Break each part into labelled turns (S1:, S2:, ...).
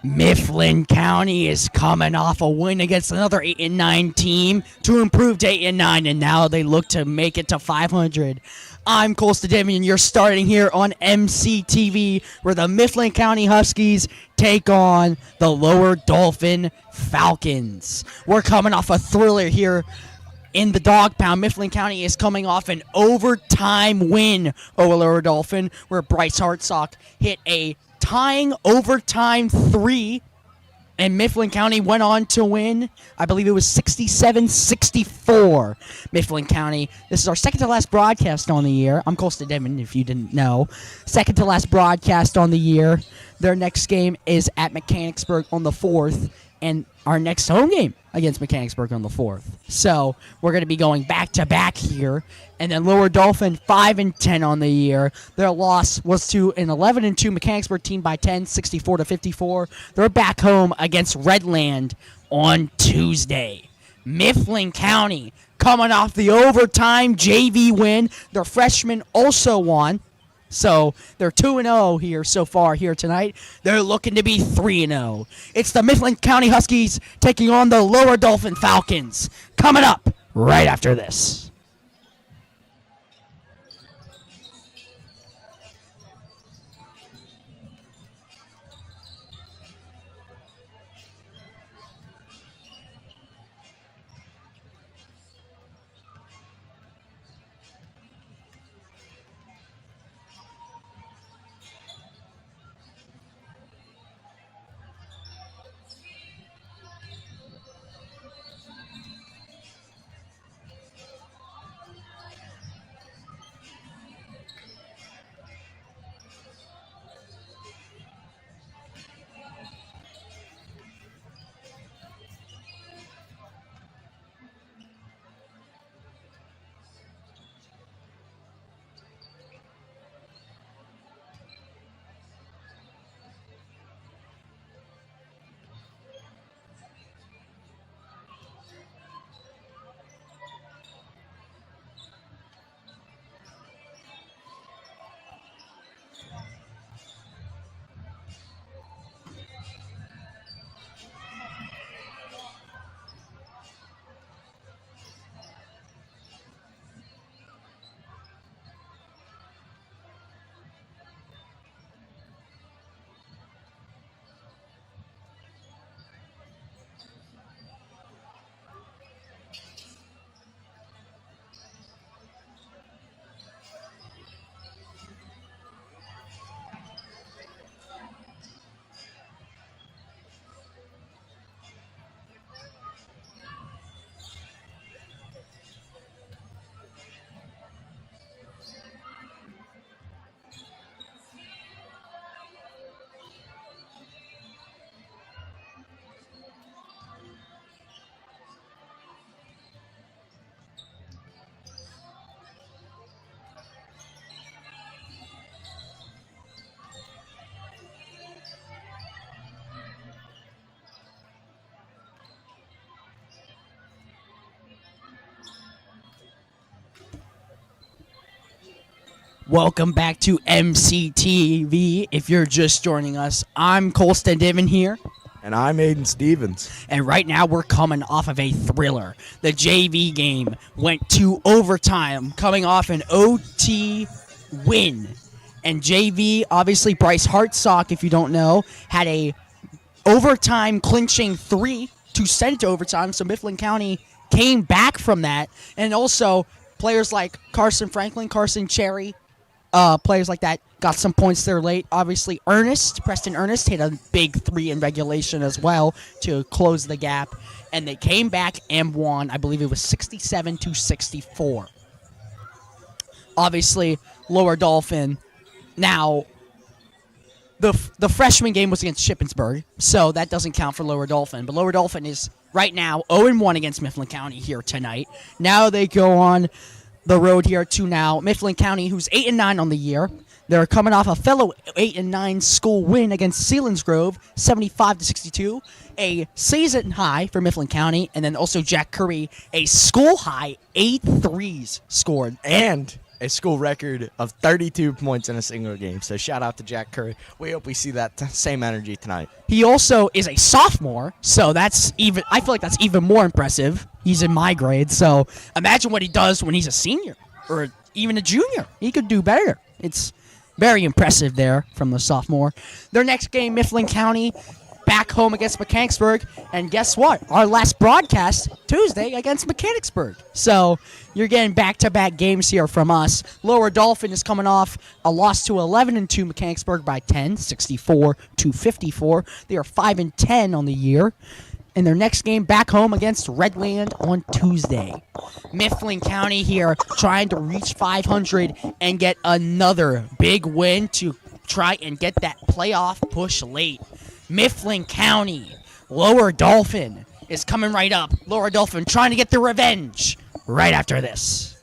S1: Mifflin County is coming off a win against another 8-9 team to improve to 8-9, and now they look to make it to 500. I'm Cole Stadivian. You're starting here on MCTV, where the Mifflin County Huskies take on the Lower Dauphin Falcons. We're coming off a thriller here in the dog pound. Mifflin County is coming off an overtime win over Lower Dauphin, where Bryce Hartsock hit a tying overtime 3, and Mifflin County went on to win. I believe it was 67-64. Mifflin County, this is our second to last broadcast on the year. I'm Cole Stadivian, if you didn't know. Second to last broadcast on the year. Their next game is at Mechanicsburg on the 4th, and our next home game against Mechanicsburg on the 4th. So we're going to be going back-to-back here. And then Lower Dauphin, 5-10 on the year. Their loss was to an 11-2 Mechanicsburg team by 10, 64-54. They're back home against Redland on Tuesday. Mifflin County coming off the overtime JV win. Their freshmen also won. So they're 2-0 here so far here tonight. They're looking to be 3-0. It's the Mifflin County Huskies taking on the Lower Dauphin Falcons. Coming up right after this. Welcome back to MCTV. If you're just joining us, I'm Cole Stadivian here.
S2: And I'm Aiden Stevens.
S1: And right now we're coming off of a thriller. The JV game went to overtime, coming off an OT win. And JV, obviously Bryce Hartsock, if you don't know, had a overtime clinching 3 to send it to overtime. So Mifflin County came back from that. And also players like Carson Franklin, Carson Cherry, players like that got some points there late. Obviously, Preston Ernest hit a big 3 in regulation as well to close the gap. And they came back and won. I believe it was 67-64. Obviously, Lower Dauphin. Now, the freshman game was against Shippensburg, so that doesn't count for Lower Dauphin. But Lower Dauphin is right now 0-1 against Mifflin County here tonight. Now they go on the road here to now Mifflin County, who's 8-9 on the year. They're coming off a fellow 8-9 school win against Selinsgrove, 75-62, a season high for Mifflin County, and then also Jack Curry, a school high 8 threes scored.
S2: And a school record of 32 points in a single game. So shout out to Jack Curry. We hope we see that same energy tonight.
S1: He also is a sophomore, so I feel like that's even more impressive. He's in my grade, so imagine what he does when he's a senior or even a junior. He could do better. It's very impressive there from the sophomore. Their next game, Mifflin County, back home against Mechanicsburg. And guess what? Our last broadcast, Tuesday, against Mechanicsburg. So you're getting back-to-back games here from us. Lower Dauphin is coming off a loss to 11-2 Mechanicsburg by 10, 64-54. They are 5-10 on the year. In their next game back home against Redland on Tuesday. Mifflin County here trying to reach 500 and get another big win to try and get that playoff push late. Mifflin County, Lower Dauphin is coming right up. Lower Dauphin trying to get their revenge right after this.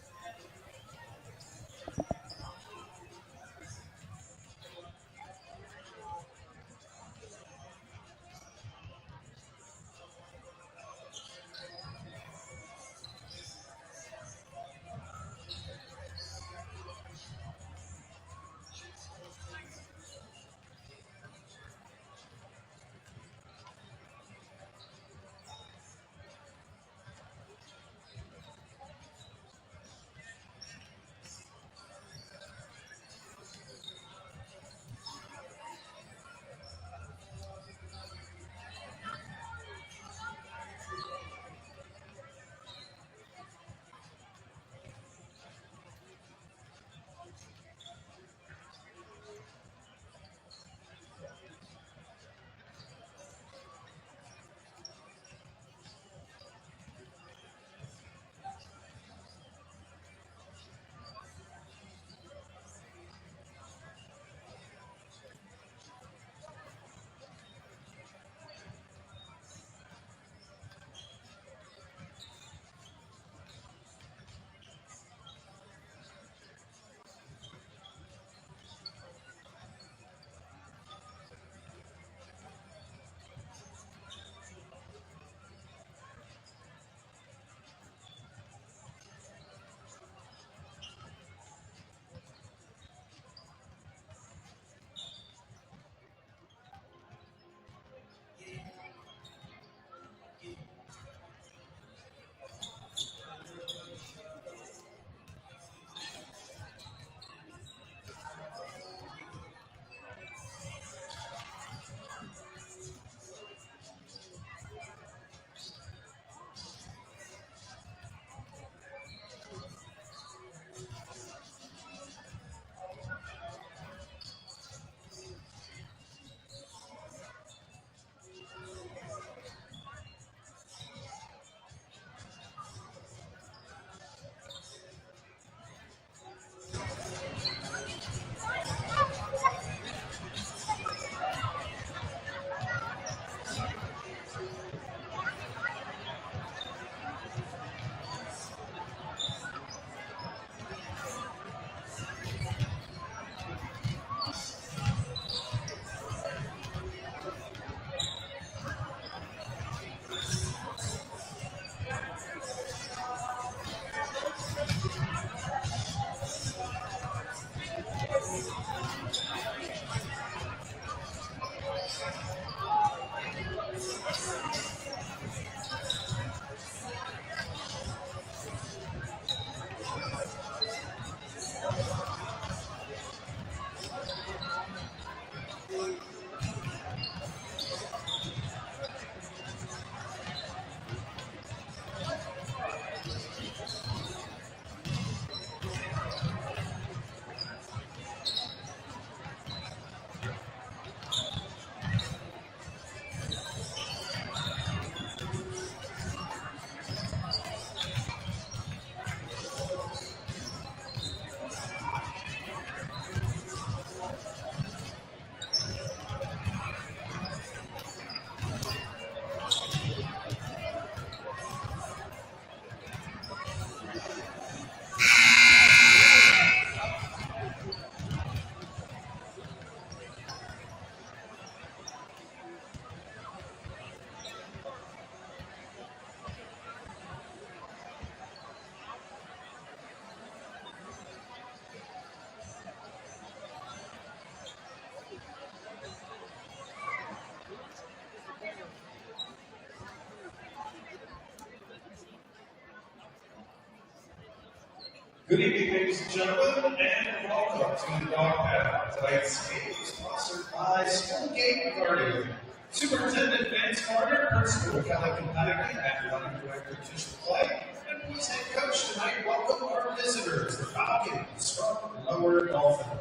S3: Good evening, ladies and gentlemen, and welcome to the Dauphin. Tonight's game is sponsored by School Gate Guardian. Superintendent Vance Carter, Principal Kelly Compagnie, Athletic Director Tish Clay, and please head coach tonight welcome our visitors, the Falcons from Lower Dauphin.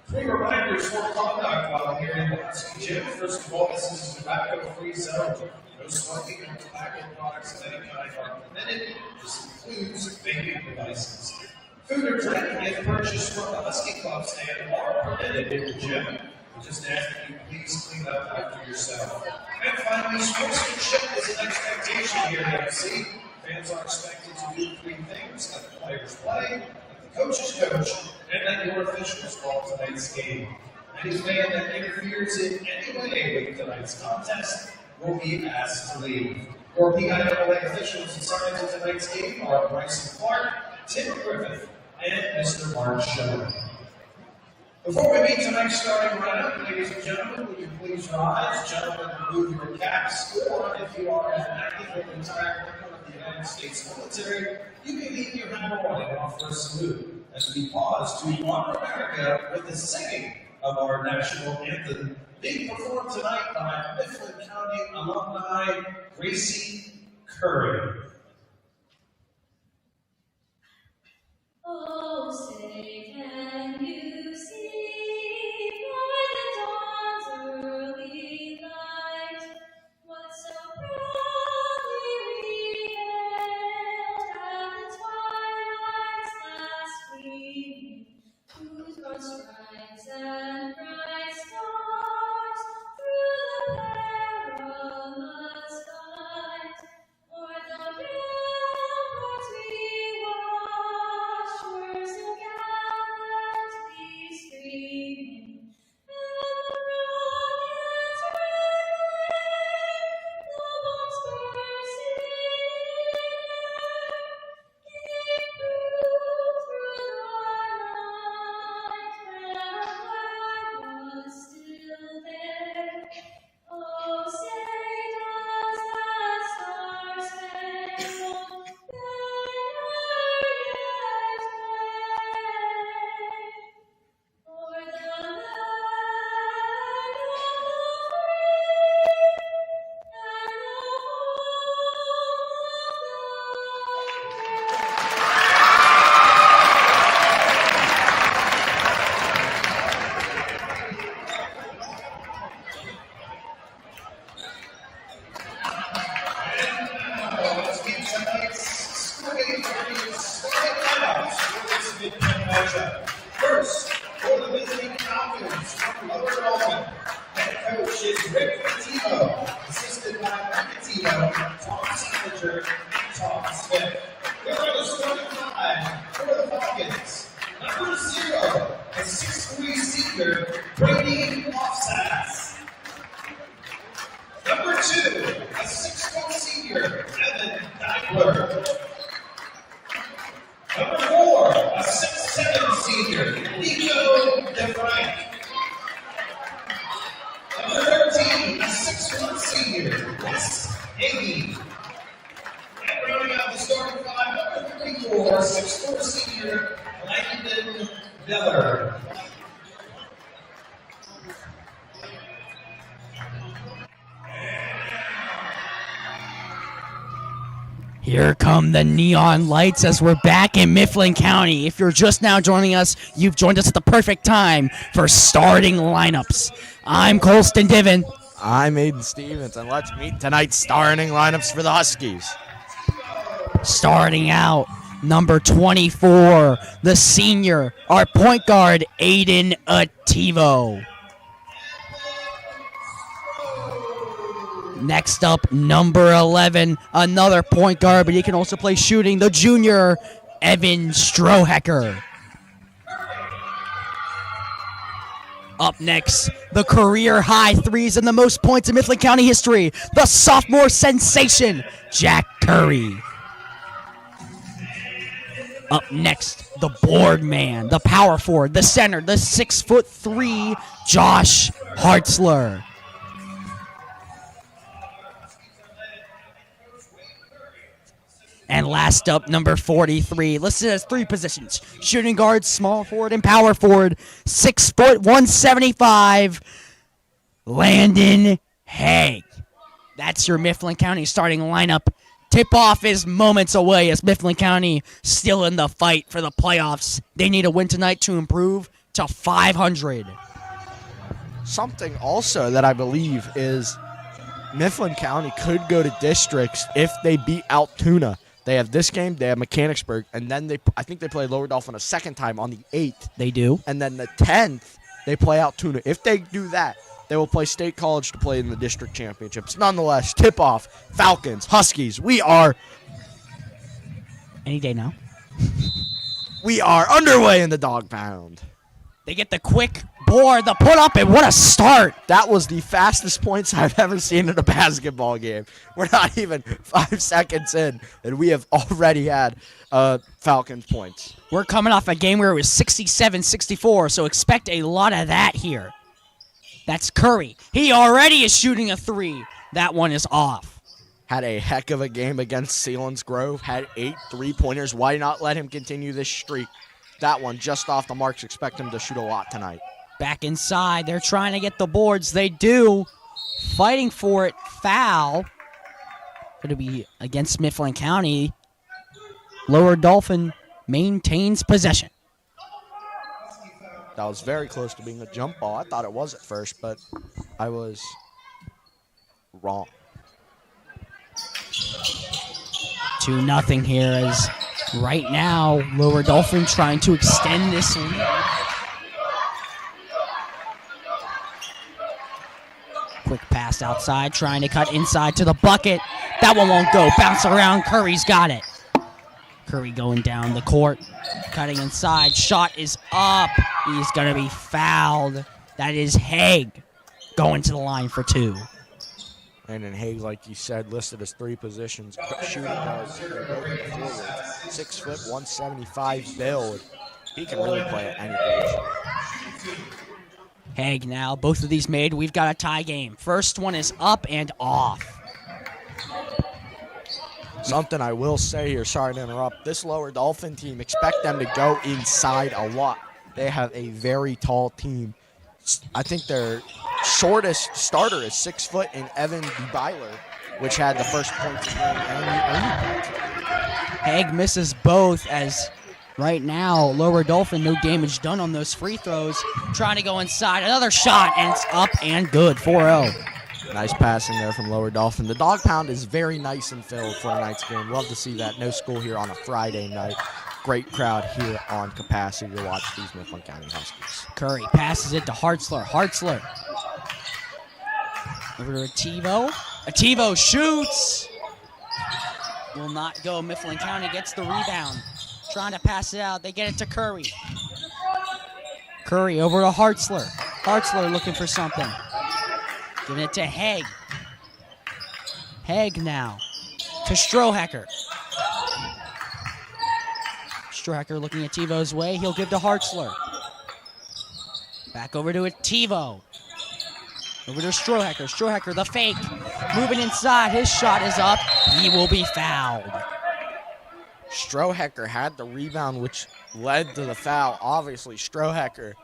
S3: 3 reminders for conduct while here in the Husky Gym. First of all, this is a tobacco-free zone. No smoking or tobacco products of any kind are permitted. This includes vaping devices. Food or drink, if purchased from the Husky Club stand, are permitted in the gym. We just ask that you please clean up after yourself. And finally, sportsmanship is an expectation here at MC. Fans are expected to do 3 things: let the players play, let the coaches coach, and let your officials call tonight's game. Any fan that interferes in any way with tonight's contest will be asked to leave. Your PIAA officials assigned to tonight's game are Bryson Clark, Tim Griffith, and Mr. Mark Sherman. Before we meet tonight's starting lineup, ladies and gentlemen, will you please rise? Gentlemen, remove your caps, or if you are an active or retired member of the United States military, you may leave your hat on and offer a salute as we pause to honor America with the singing of our national anthem, being performed tonight by Mifflin County alumni Gracie Curry.
S4: Oh, say, can you see by the dawn's early light what so proudly we hailed at the twilight's last gleaming, whose broad stripes and bright stars through the perilous fight o'er the ramparts we watched were so gallantly streaming, and the rocket's red glare, the bombs bursting in air, gave proof through the night that our flag was still there. Oh, say does that star-spangled banner yet wave o'er the land of the free and the home of the brave?
S3: Let's meet tonight's School Gate Guardian starting lineups for this midnight matchup. First, for the visiting Falcons from Lower Dauphin, head coach is Rick Mctv, assisted by Mctv, Tom Salinger, and Tom Smith. Here are the starting 5 for the Falcons. Number 0, a 6'3" senior, Brady Offsats. Number 2, a 6-foot senior, Evan Dibler. Number 4, a 6'7" senior, Nico DeFrank. Number 13, a 6'1" senior, Wes Agee. And rounding out the starting 5, number 34, a 6'4" senior, Langdon Miller.
S1: Here come the neon lights as we're back in Mifflin County. If you're just now joining us, you've joined us at the perfect time for starting lineups. I'm Colston Diven.
S2: I'm Aiden Stevens, and let's meet tonight's starting lineups for the Huskies.
S1: Starting out, number 24, the senior, our point guard, Aiden Ativo. Next up, number 11, another point guard, but he can also play shooting, the junior, Evan Strohecker. Up next, the career-high threes and the most points in Mifflin County history, the sophomore sensation, Jack Curry. Up next, the board man, the power forward, the center, the 6'3", Josh Hartzler. And last up, number 43, listed as 3 positions. Shooting guard, small forward, and power forward. 6 foot, 175. Landon Haig. That's your Mifflin County starting lineup. Tip-off is moments away as Mifflin County still in the fight for the playoffs. They need a win tonight to improve to 500.
S2: Something also that I believe is Mifflin County could go to districts if they beat Altoona. They have this game, they have Mechanicsburg, and then I think they play Lower Dauphin a second time on the 8th.
S1: They do.
S2: And then the 10th, they play Altoona. If they do that, they will play State College to play in the district championships. Nonetheless, tip-off, Falcons, Huskies. We are
S1: Any day now.
S2: underway in the dog pound.
S1: They get the quick board, the put-up, and what a start.
S2: That was the fastest points I've ever seen in a basketball game. We're not even 5 seconds in, and we have already had Falcons points.
S1: We're coming off a game where it was 67-64, so expect a lot of that here. That's Curry. He already is shooting a 3. That one is off.
S2: Had a heck of a game against Sealands Grove. Had 8 3-pointers. Why not let him continue this streak? That one just off the marks. Expect him to shoot a lot tonight.
S1: Back inside. They're trying to get the boards. They do. Fighting for it. Foul. Going to be against Mifflin County. Lower Dauphin maintains possession.
S2: That was very close to being a jump ball. I thought it was at first, but I was wrong.
S1: 2-0 here as right now Lower Dauphin trying to extend this lead. Quick pass outside, trying to cut inside to the bucket. That one won't go. Bounce around. Curry's got it. Curry going down the court, cutting inside. Shot is up. He's going to be fouled. That is Haig going to the line for 2.
S2: And then Haig, like you said, listed as 3 positions. Shooting guard, 6 foot, 175 build. He can really play at any position.
S1: Haig now, both of these made. We've got a tie game. First one is up and off.
S2: Something I will say here, sorry to interrupt, this Lower Dauphin team, expect them to go inside a lot. They have a very tall team. I think their shortest starter is 6 foot in Evan DeByler, which had the first points of the game and the
S1: Haig misses both as right now Lower Dauphin, no damage done on those free throws. Trying to go inside. Another shot, and it's up and good. 4-0.
S2: Nice passing there from Lower Dauphin. The dog pound is very nice and filled for tonight's game. Love to see that. No school here on a Friday night. Great crowd here on capacity to watch these Mifflin County Huskies.
S1: Curry passes it to Hartzler. Hartzler over to Ativo. Ativo shoots. Will not go. Mifflin County gets the rebound. Trying to pass it out. They get it to Curry. Curry over to Hartzler. Hartzler looking for something. Giving it to Haig. Haig now to Strohacker. Strohacker looking at Tivo's way. He'll give to Hartzler. Back over to Ativo. Over to Strohacker. Strohacker, the fake. Moving inside. His shot is up. He will be fouled.
S2: Strohacker had the rebound, which led to the foul. Obviously, Strohacker,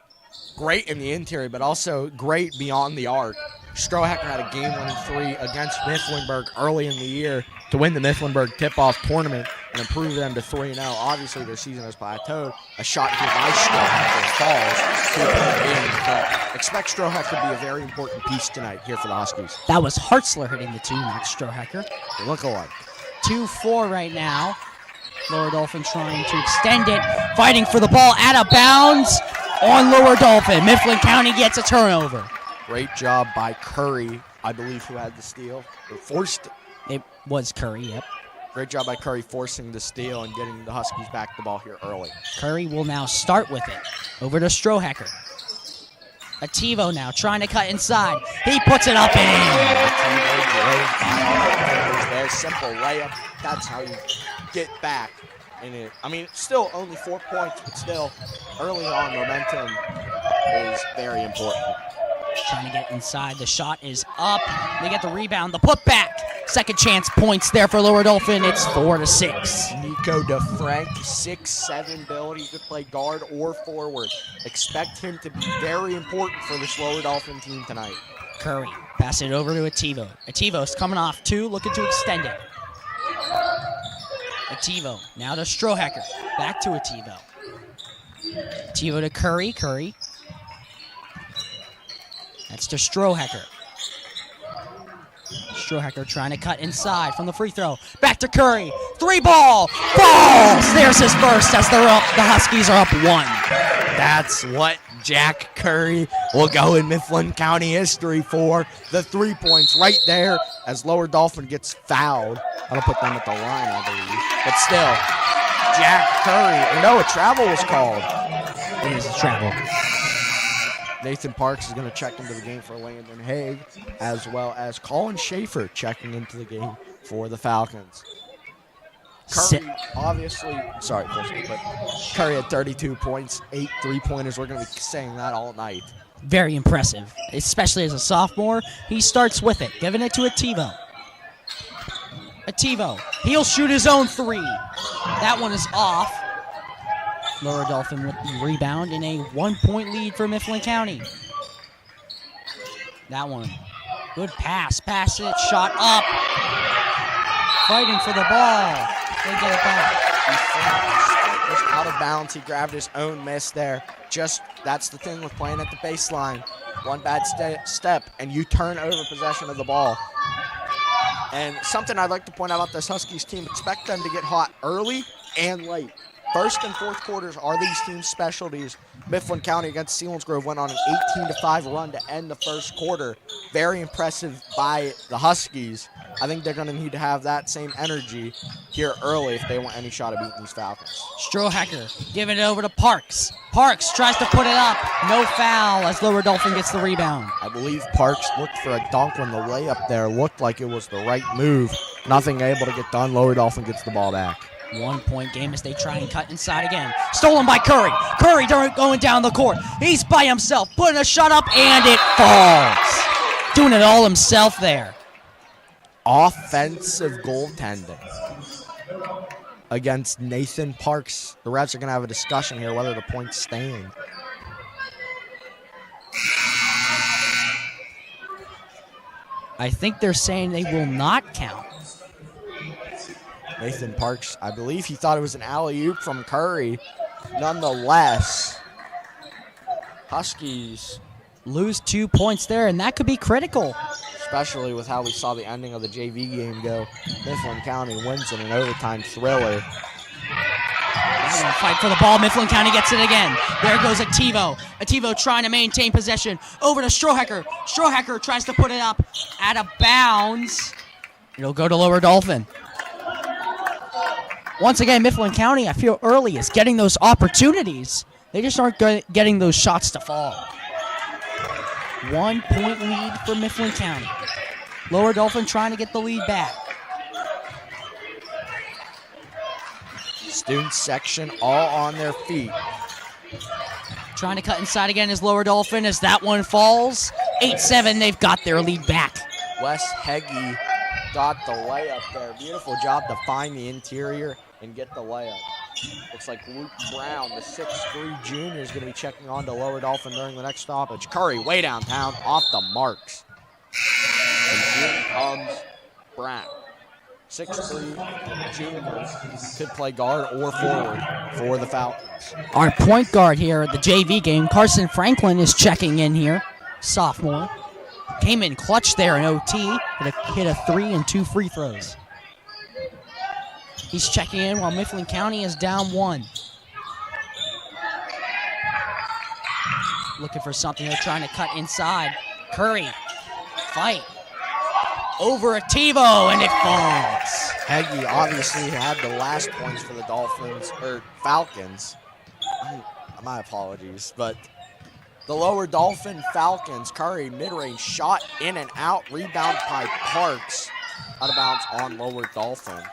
S2: great in the interior, but also great beyond the arc. Strohacker had a game-winning 3 against Mifflinburg early in the year to win the Mifflinburg tip-off tournament and improve them to 3-0. Obviously, their season has plateaued. A shot here by Strohacker falls to a game, but expect Strohacker to be a very important piece tonight here for the Huskies.
S1: That was Hartzler hitting the 2, not Strohacker.
S2: They look alike.
S1: 2-4 right now. Lower Dauphin trying to extend it. Fighting for the ball out of bounds on Lower Dauphin. Mifflin County gets a turnover.
S2: Great job by Curry, I believe, who had the steal. Or forced it.
S1: It was Curry, yep.
S2: Great job by Curry forcing the steal and getting the Huskies back the ball here early.
S1: Curry will now start with it. Over to Strohacker. Ativo now trying to cut inside. He puts it up and in.
S2: There's simple layup. That's how you get back in it. I mean, it's still only 4 points, but still, early on, momentum is very important.
S1: Trying to get inside. The shot is up. They get the rebound. The putback. Second chance points there for Lower Dauphin. It's 4-6.
S2: Nico DeFrank, 6'7" build. He could play guard or forward. Expect him to be very important for this Lower Dauphin team tonight.
S1: Curry, pass it over to Ativo. Ativo's coming off 2, looking to extend it. Ativo, now to Strohacker. Back to Ativo. Ativo to Curry. Curry. That's to Strohacker. Strohacker trying to cut inside from the free throw. Back to Curry. 3-ball. Falls! There's his first as they're up. The Huskies are up 1.
S2: That's what Jack Curry will go in Mifflin County history for. The 3 points right there as Lower Dauphin gets fouled. That'll put them at the line, I believe. But still, Jack Curry. No, a travel was called.
S1: It is a travel.
S2: Nathan Parks is going to check into the game for Landon Haig, as well as Colin Schaefer checking into the game for the Falcons. Curry, obviously, sorry, but Curry had 32 points, 8 3-pointers. We're going to be saying that all night.
S1: Very impressive, especially as a sophomore. He starts with it, giving it to Ativo. Ativo, he'll shoot his own 3. That one is off. Lower Dauphin with the rebound in a 1-point lead for Mifflin County. That one, good pass. Pass it, shot up. Fighting for the ball. They get it back.
S2: Was out of bounds. He grabbed his own miss there. That's the thing with playing at the baseline. One bad step, and you turn over possession of the ball. And something I'd like to point out about this Huskies team, expect them to get hot early and late. First and fourth quarters are these teams' specialties. Mifflin County against Selinsgrove went on an 18-5 run to end the first quarter. Very impressive by the Huskies. I think they're going to need to have that same energy here early if they want any shot at beating these Falcons.
S1: Strohacker giving it over to Parks. Parks tries to put it up. No foul as Lower Dauphin gets the rebound.
S2: I believe Parks looked for a dunk when the layup there looked like it was the right move. Nothing able to get done. Lower Dauphin gets the ball back.
S1: 1-point game as they try and cut inside again. Stolen by Curry. Curry going down the court. He's by himself, putting a shot up, and it falls. Doing it all himself there.
S2: Offensive goaltending against Nathan Parks. The refs are going to have a discussion here whether the points stand.
S1: I think they're saying they will not count.
S2: Nathan Parks, I believe he thought it was an alley-oop from Curry. Nonetheless, Huskies
S1: lose 2 points there, and that could be critical.
S2: Especially with how we saw the ending of the JV game go. Mifflin County wins in an overtime thriller.
S1: Fight for the ball. Mifflin County gets it again. There goes Ativo. Ativo trying to maintain possession. Over to Strohacker. Strohacker tries to put it up out of bounds. It'll go to Lower Dauphin. Once again, Mifflin County, I feel early, is getting those opportunities. They just aren't getting those shots to fall. 1-point lead for Mifflin County. Lower Dauphin trying to get the lead back.
S2: Student section all on their feet.
S1: Trying to cut inside again is Lower Dauphin as that one falls. 8-7, they've got their lead back.
S2: Wes Heggie got the layup there. Beautiful job to find the interior and get the layup. Looks like Luke Brown, the 6'3" junior, is going to be checking on to Lower Dauphin during the next stoppage. Curry way downtown, off the marks. And here comes Brown. 6'3" junior, could play guard or forward for the Falcons.
S1: Our point guard here at the JV game, Carson Franklin, is checking in here. Sophomore. Came in clutch there in OT. Hit a 3 and 2 free throws. He's checking in while Mifflin County is down 1. Looking for something. They're trying to cut inside. Curry. Fight. Over Ativo, and it falls.
S2: Heggie obviously had the last points for the Falcons. My apologies, but the Lower Dauphin Falcons, Curry, mid-range shot in and out, rebound by Parks, out of bounds on Lower Dauphin.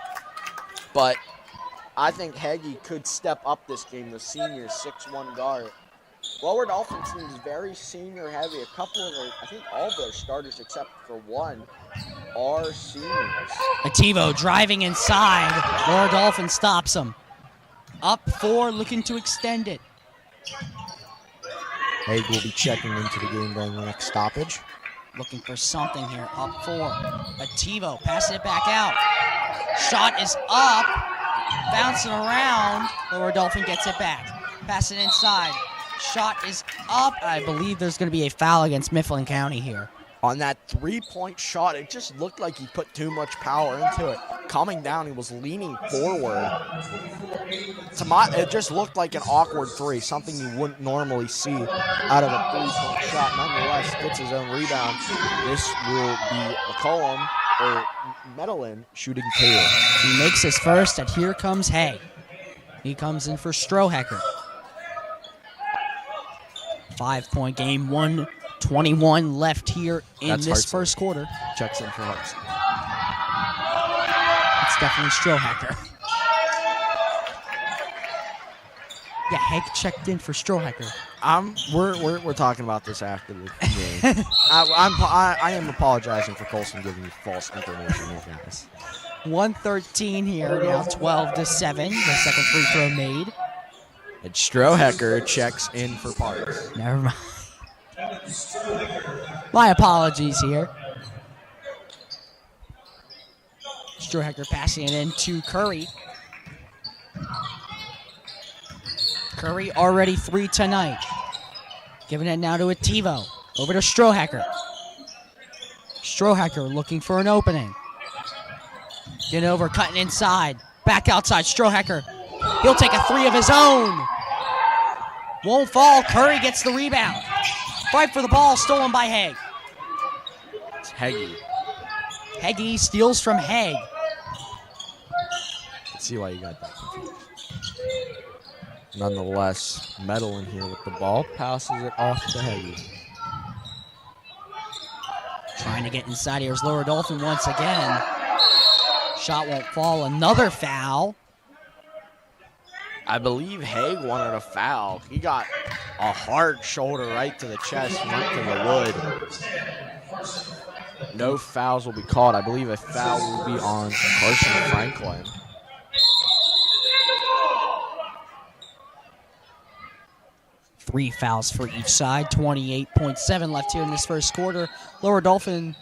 S2: But I think Heggie could step up this game, the senior 6'1" guard. Lower Dauphin team is very senior heavy. A couple of I think all of their starters except for one are seniors.
S1: Mctv driving inside. Laura Dauphin stops him. Up 4, looking to extend it.
S2: Haig will be checking into the game during the next stoppage.
S1: Looking for something here. Up 4. Mctv passing it back out. Shot is up. Bouncing around. Laura Dauphin gets it back. Pass it inside. Shot is up. I believe there's going to be a foul against Mifflin County here.
S2: On that three-point shot, it just looked like he put too much power into it. Coming down, he was leaning forward. It just looked like an awkward three, something you wouldn't normally see out of a three-point shot. Nonetheless, gets his own rebound. This will be McCollum, or Medellin, shooting Taylor.
S1: He makes his first, and here comes Hay. He comes in for Strohecker. 5-point game, 1:21 left here in
S2: That's
S1: this
S2: Hartzell.
S1: first quarter.
S2: Checks in for Hartzell.
S1: It's definitely Strohecker. Yeah, Hank checked in for Strohecker.
S2: We're talking about this after the game. I am apologizing for Colson giving you false information here, guys.
S1: 1:13 here, now 12-7. The second free throw made.
S2: And Strohecker checks in for Parks.
S1: Never mind. My apologies here. Strohecker passing it in to Curry. Curry already 3 tonight. Giving it now to Mctv. Over to Strohecker. Strohecker looking for an opening. Get over, cutting inside. Back outside, Strohecker. He'll take a 3 of his own. Won't fall. Curry gets the rebound. Fight for the ball, stolen by Haig.
S2: It's Heggie.
S1: Heggie steals from Haig.
S2: Let's see why you got that confused. Nonetheless, Medellin here with the ball. Passes it off to Heggie.
S1: Trying to get inside here's Laura Dauphin once again. Shot won't fall. Another foul.
S2: I believe Haig wanted a foul. He got a hard shoulder right to the chest, right to the wood. No fouls will be called. I believe a foul will be on Carson Franklin.
S1: Three fouls for each side. 28.7 left here in this first quarter. Laura Dauphin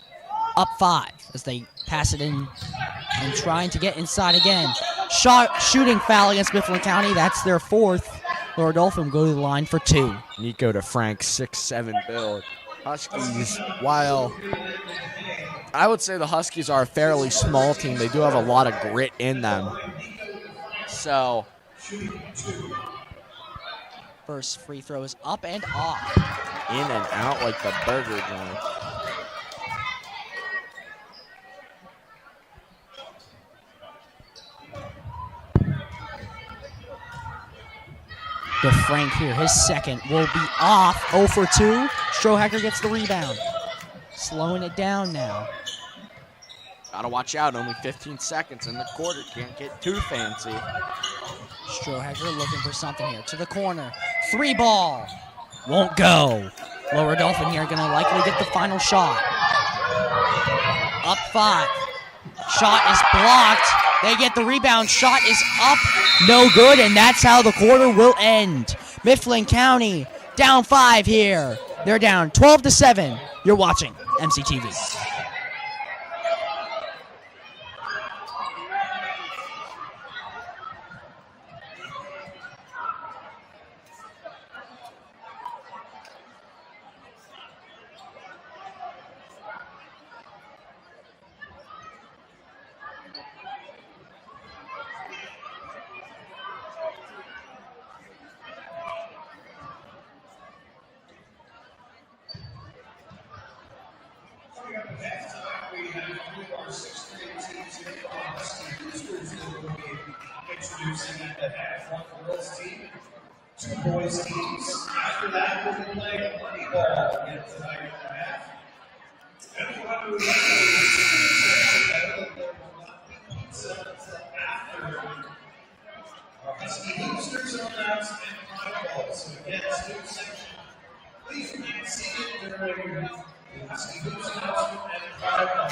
S1: up 5 as they pass it in and trying to get inside again. Shooting foul against Mifflin County. That's their 4th. Laura Dauphin go to the line for 2.
S2: Nico to Frank, 6'7" build. Huskies, while I would say the Huskies are a fairly small team, they do have a lot of grit in them. So,
S1: First free throw is up and off.
S2: in and out like the burger joint.
S1: To Frank here, his second will be off. 0 for 2. Strohecker gets the rebound. Slowing it down now.
S2: Gotta watch out, only 15 seconds in the quarter. Can't get too fancy.
S1: Strohecker looking for something here. To the corner. 3 ball. Won't go. Laura Dauphin here gonna likely get the final shot. Up 5. Shot is blocked. They get the rebound. Shot is up. No good, and that's how the quarter will end. Mifflin County down 5 here. They're down 12-7. You're watching MCTV.
S3: Introducing at the half, one girls team, 2 boys teams. After that, we'll be playing money ball again tonight at the half. Anyone who is pizza until after our Husky Hoosters are announced and money ball. So again, student section, please remain seated during the Husky Hoosters announcement and money ball.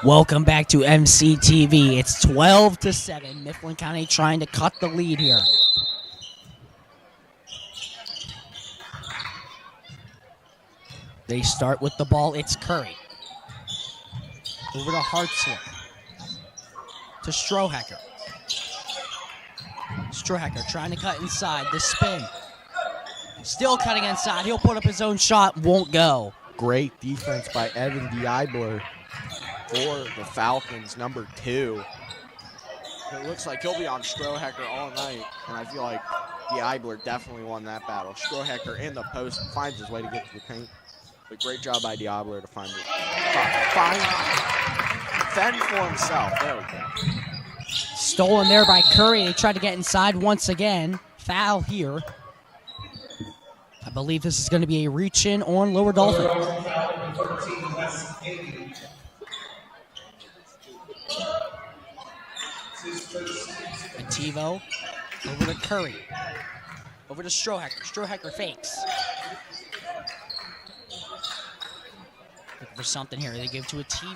S1: Welcome back to MCTV. It's 12-7. Mifflin County trying to cut the lead here. They start with the ball. It's Curry. Over to Hartzler. To Strohacker. Strohacker trying to cut inside. The spin. Still cutting inside. He'll put up his own shot. Won't go.
S2: Great defense by Evan Diabler for the Falcons, number 2. It looks like he'll be on Strohacker all night, and I feel like Diabler definitely won that battle. Strohacker in the post finds his way to get to the paint. But great job by Diabler to find fend for himself. There we go.
S1: Stolen there by Curry. They tried to get inside once again. Foul here. I believe this is going to be a reach-in on Lower Dauphin. Mctv over to Curry. Over to Strohacker. Strohacker fakes. Looking for something here. They give to Mctv.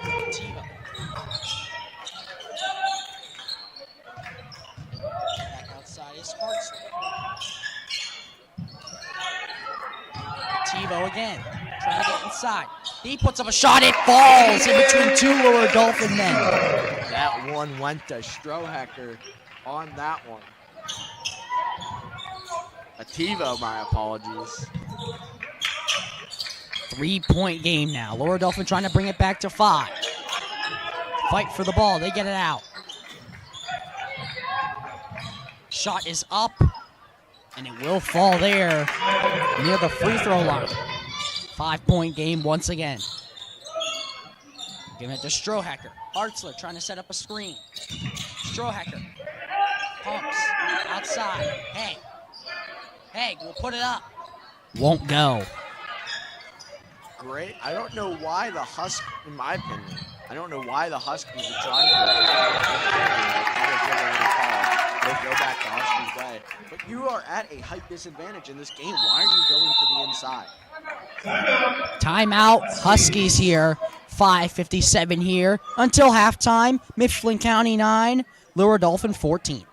S1: Mctv. Back outside is Hartzler. Mctv again. Trying to get inside. He puts up a shot. It falls in between 2 Lower Dauphin men.
S2: That one went to Strohacker on that one. Mctv, my apologies.
S1: 3-point game now. Lower Dauphin trying to bring it back to 5. Fight for the ball. They get it out. Shot is up, and it will fall there near the free throw line. 5-point game once again. Giving it to Strohacker. Hartzler trying to set up a screen. Strohacker pumps outside. Haig will put it up. Won't go.
S2: Great. I don't know why the Huskies, in my opinion, I don't know why the Huskies are trying to go back to Huskies' way. But you are at a height disadvantage in this game. Why are you going to the inside?
S1: Timeout. Huskies here. 5:57 here until halftime. Mifflin County 9, Lower Dauphin 14.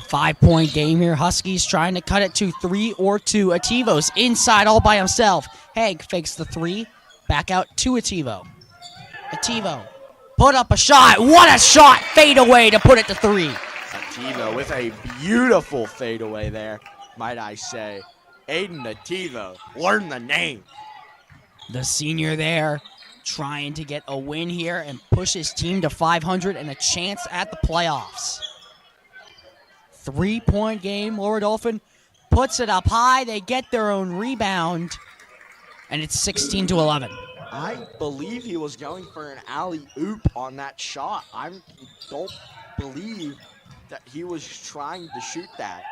S1: Five-point game here. Huskies trying to cut it to 3 or 2. Mctv's inside all by himself. Haig fakes the 3. Back out to Mctv. Mctv put up a shot. What a shot! Fade away to put it to 3.
S2: Mctv with a beautiful fadeaway there, might I say. Aiden Mctv, learn the name.
S1: The senior there trying to get a win here and push his team to 500 and a chance at the playoffs. 3-point game. Lower Dauphin puts it up high. They get their own rebound, and it's 16-11.
S2: I believe he was going for an alley-oop on that shot. I don't believe that he was trying to shoot that.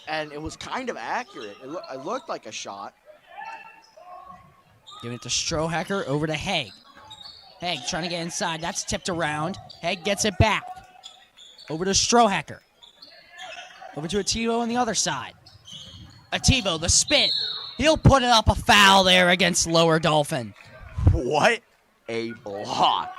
S2: And it was kind of accurate. It looked like a shot.
S1: Giving it to Strohacker over to Haig. Haig trying to get inside. That's tipped around. Haig gets it back. Over to Strohacker. Over to Mctv on the other side. Mctv, the spin. He'll put it up a foul there against Lower Dauphin.
S2: What a block.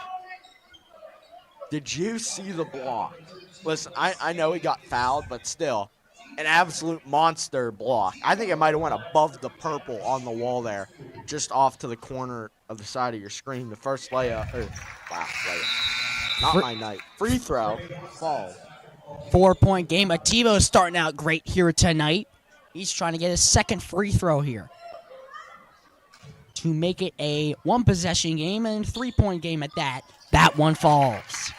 S2: Did you see the block? Listen, I know he got fouled, but still, an absolute monster block. I think it might have went above the purple on the wall there, just off to the corner of the side of your screen. The first layup, layup. Not my night. Free throw, fall.
S1: 4-point game. Mctv is starting out great here tonight. He's trying to get his second free throw here. to make it a one-possession game and 3-point game at that. That one falls.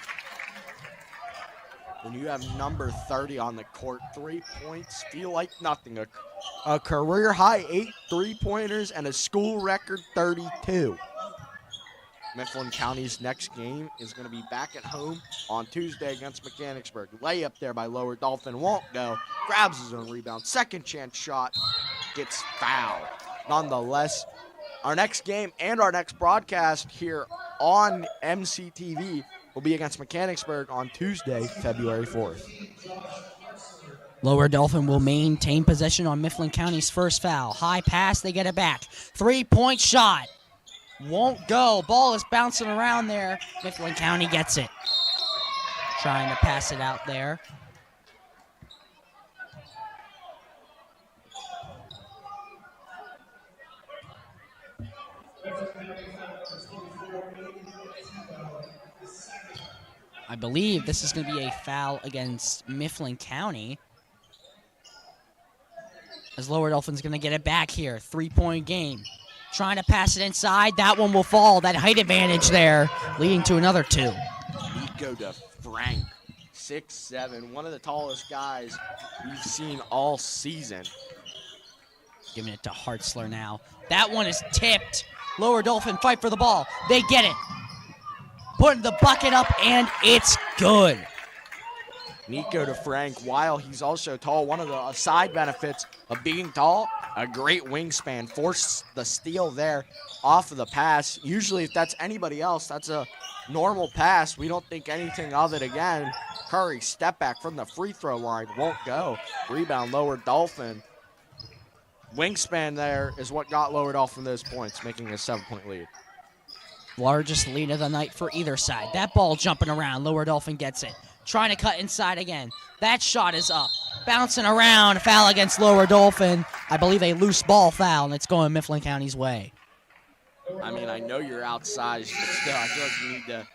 S2: When you have number 30 on the court, 3 points feel like nothing. A career high 8 3-pointers and a school record 32. Mifflin County's next game is going to be back at home on Tuesday against Mechanicsburg. Layup there by Lower Dauphin won't go. Grabs his own rebound. Second chance shot. Gets fouled. Nonetheless, our next game and our next broadcast here on MCTV will be against Mechanicsburg on Tuesday, February 4th.
S1: Lower Dauphin will maintain possession on Mifflin County's first foul. High pass, they get it back. 3-point shot. Won't go. Ball is bouncing around there. Mifflin County gets it. Trying to pass it out there. I believe this is going to be a foul against Mifflin County. As Lower Dauphin's going to get it back here. 3-point game. Trying to pass it inside. That one will fall. That height advantage there, leading to another 2.
S2: Nico to Frank, 6'7", one of the tallest guys we've seen all season.
S1: Giving it to Hartzler now. That one is tipped. Lower Dauphin fight for the ball. They get it. Putting the bucket up, and it's good.
S2: Nico to Frank, while he's also tall, one of the side benefits of being tall, a great wingspan. Forced the steal there off of the pass. Usually if that's anybody else, that's a normal pass. We don't think anything of it again. Curry, step back from the free throw line, won't go. Rebound, Lower Dauphin. Wingspan there is what got Lower Dauphin those points, making a 7-point lead.
S1: Largest lead of the night for either side. That ball jumping around. Lower Dauphin gets it. Trying to cut inside again. That shot is up. Bouncing around. Foul against Lower Dauphin. I believe a loose ball foul, and it's going Mifflin County's way.
S2: I mean, I know you're outside, but still, I feel like you need to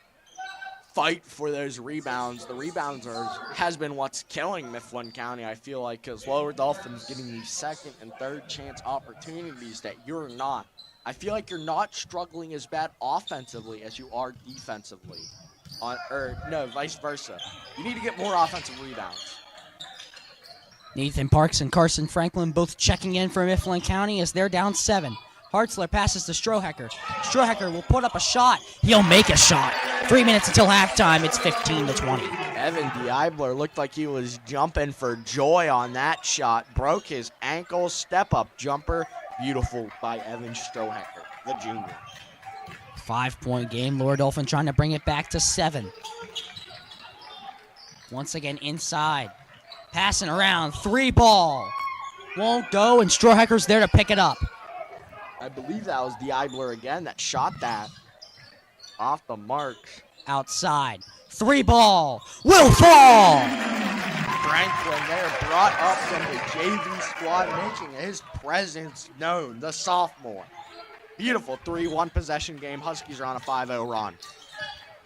S2: fight for those rebounds. The rebounds has been what's killing Mifflin County, I feel like, because Lower Dauphin's getting these second and third chance opportunities that you're not. I feel like you're not struggling as bad offensively as you are defensively. No, vice versa. You need to get more offensive rebounds.
S1: Nathan Parks and Carson Franklin both checking in for Mifflin County as they're down 7. Hartzler passes to Strohacker. Strohacker will put up a shot. He'll make a shot. 3 minutes until halftime. It's 15-20.
S2: Evan Diabler looked like he was jumping for joy on that shot. Broke his ankle. Step-up jumper. Beautiful by Evan Strohacker, the junior.
S1: 5-point game. Lower Dauphin trying to bring it back to 7. Once again inside. Passing around. 3 ball. Won't go, and Strohacker's there to pick it up.
S2: I believe that was Diabler again that shot that. Off the mark.
S1: Outside. 3 ball. Will fall.
S2: Franklin there brought up from the JV squad, making his presence known, the sophomore. Beautiful 3-1 possession game. Huskies are on a 5-0 run.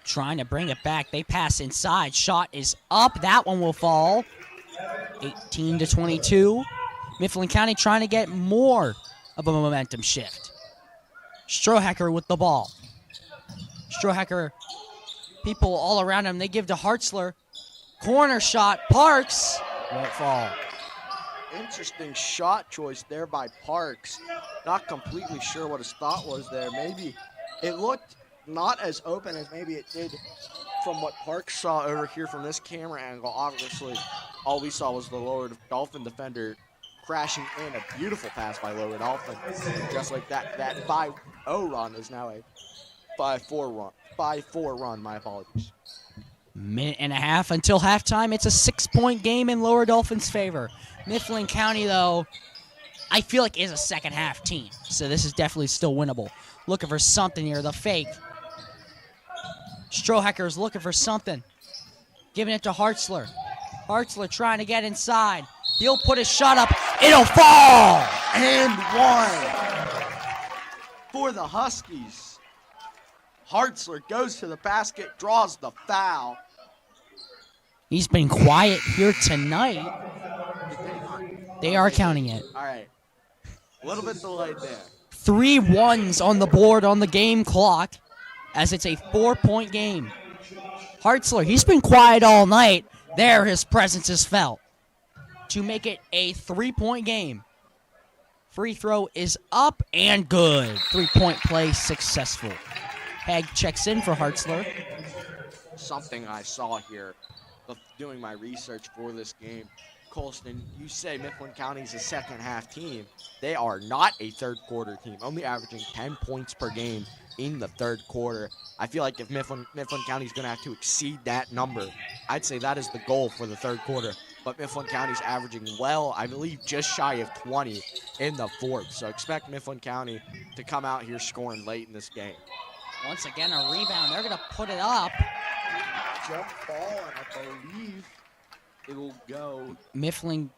S1: Trying to bring it back. They pass inside. Shot is up. That one will fall. 18-22. Mifflin County trying to get more of a momentum shift. Strohacker with the ball. Strohacker, people all around him. They give to Hartzler. Corner shot. Parks. Won't fall.
S2: Interesting shot choice there by Parks. Not completely sure what his thought was there. Maybe it looked not as open as maybe it did from what Parks saw over here from this camera angle. Obviously, all we saw was the Lower Dauphin defender crashing in. A beautiful pass by Lower Dauphin. Just like that 5-0 run is now a 5-4 run. 5-4 run, my apologies.
S1: Minute and a half until halftime. It's a 6-point game in Lower Dauphin's favor. Mifflin County, though, I feel like is a second-half team, so this is definitely still winnable. Looking for something here. The fake. Strohacker's looking for something. Giving it to Hartzler. Hartzler trying to get inside. He'll put his shot up. It'll fall!
S2: And 1 for the Huskies. Hartzler goes to the basket, draws the foul.
S1: He's been quiet here tonight. They are counting it.
S2: All right. A little bit delayed there.
S1: 3 ones on the board on the game clock as it's a 4-point game. Hartzler, he's been quiet all night. There, his presence is felt to make it a 3-point game. Free throw is up and good. 3-point play successful. Hag checks in for Hartzler.
S2: Something I saw here doing my research for this game. Colston, you say Mifflin County's a second half team. They are not a third quarter team, only averaging 10 points per game in the third quarter. I feel like if Mifflin County's going to have to exceed that number, I'd say that is the goal for the third quarter. But Mifflin County's averaging well, I believe, just shy of 20 in the fourth. So expect Mifflin County to come out here scoring late in this game.
S1: Once again, a rebound. They're going to put it up.
S2: Jump ball, and I believe it will go.
S1: Mifflin.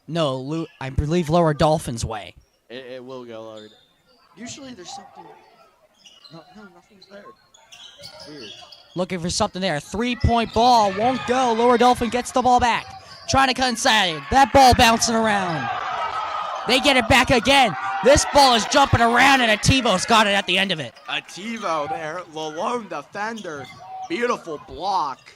S1: No, I believe Lower Dolphin's way.
S2: It will go lower. Usually there's something. No, nothing's there. Weird.
S1: Looking for something there. 3-point ball. Won't go. Lower Dolphin gets the ball back. Trying to cut inside. That ball bouncing around. They get it back again. This ball is jumping around, and Ativo's got it at the end of it.
S2: Ativo there, the lone defender. Beautiful block.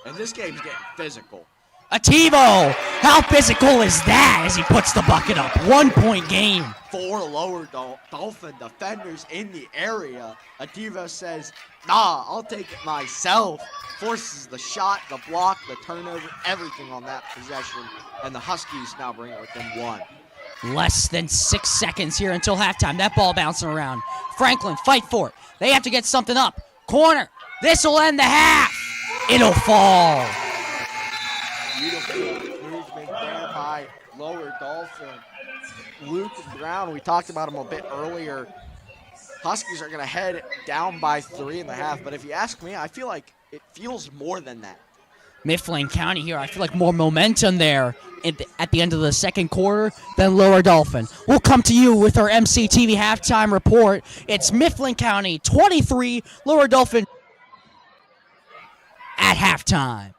S2: And this game's getting physical.
S1: Ativo! How physical is that as he puts the bucket up? 1-point game.
S2: 4 lower Dolphin defenders in the area. Ativo says, nah, I'll take it myself. Forces the shot, the block, the turnover, everything on that possession. And the Huskies now bring it within 1.
S1: Less than 6 seconds here until halftime. That ball bouncing around. Franklin, fight for it. They have to get something up. Corner. This will end the half. It'll fall.
S2: Beautiful movement there by Lower Dolphin. Luke Brown, we talked about him a bit earlier. Huskies are going to head down by 3.5, but if you ask me, I feel like it feels more than that.
S1: Mifflin County here, I feel like more momentum there at the end of the second quarter than Lower Dolphin. We'll come to you with our MCTV halftime report. It's Mifflin County 23, Lower Dolphin at halftime.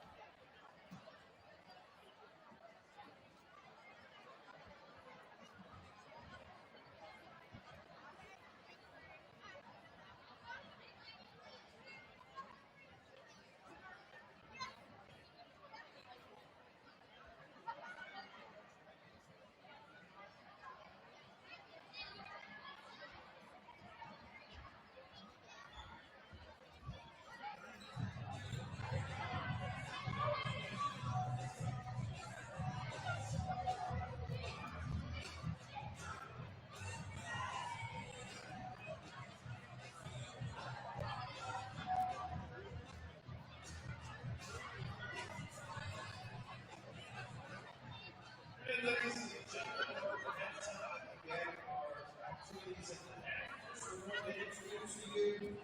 S3: Ladies and gentlemen, at time again, our activities at the end. First, we want to introduce to you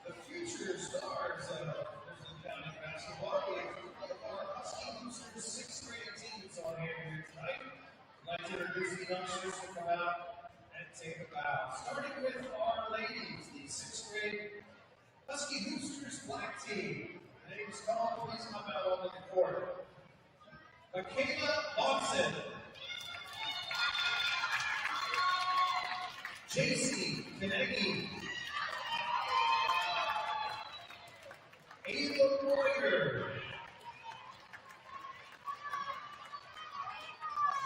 S3: the future stars of Mifflin County basketball. We have our Husky Boosters 6th grade teams on hand here tonight. I'd like to introduce the youngsters to come out and take a bow. Starting with our ladies, the 6th grade Husky Boosters black team. The name is called, please come out on the court. Michaela Watson, JC Kanegi, Ava Royer,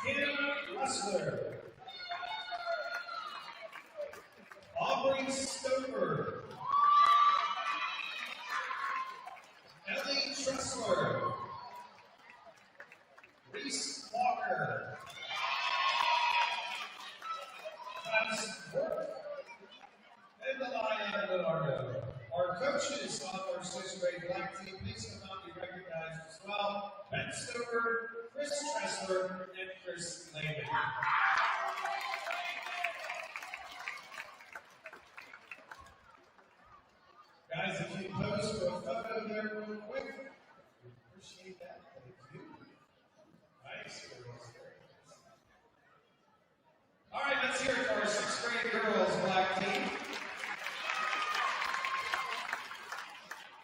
S3: Hannah Ressler, Aubrey Stover, Ellie Tressler, Reese Walker, Travis Work, and Delia Leonardo. Our coaches on our 6th grade black team, please come out and be recognized as well. Ben Stover, Chris Tressler, and Chris Lehman. Guys, if you pose for a photo there real quick, we appreciate that. Thank you. Nice. All right, let's hear it for our 6th grade girls black team.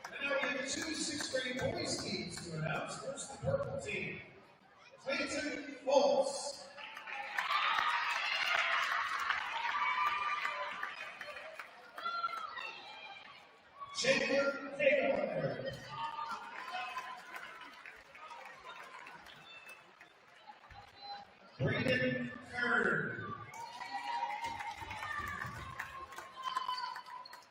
S3: And now we have 2 6th grade boys teams to announce. First, the purple team. Clayton Foltz. Jacob Taylor. Braden Kern.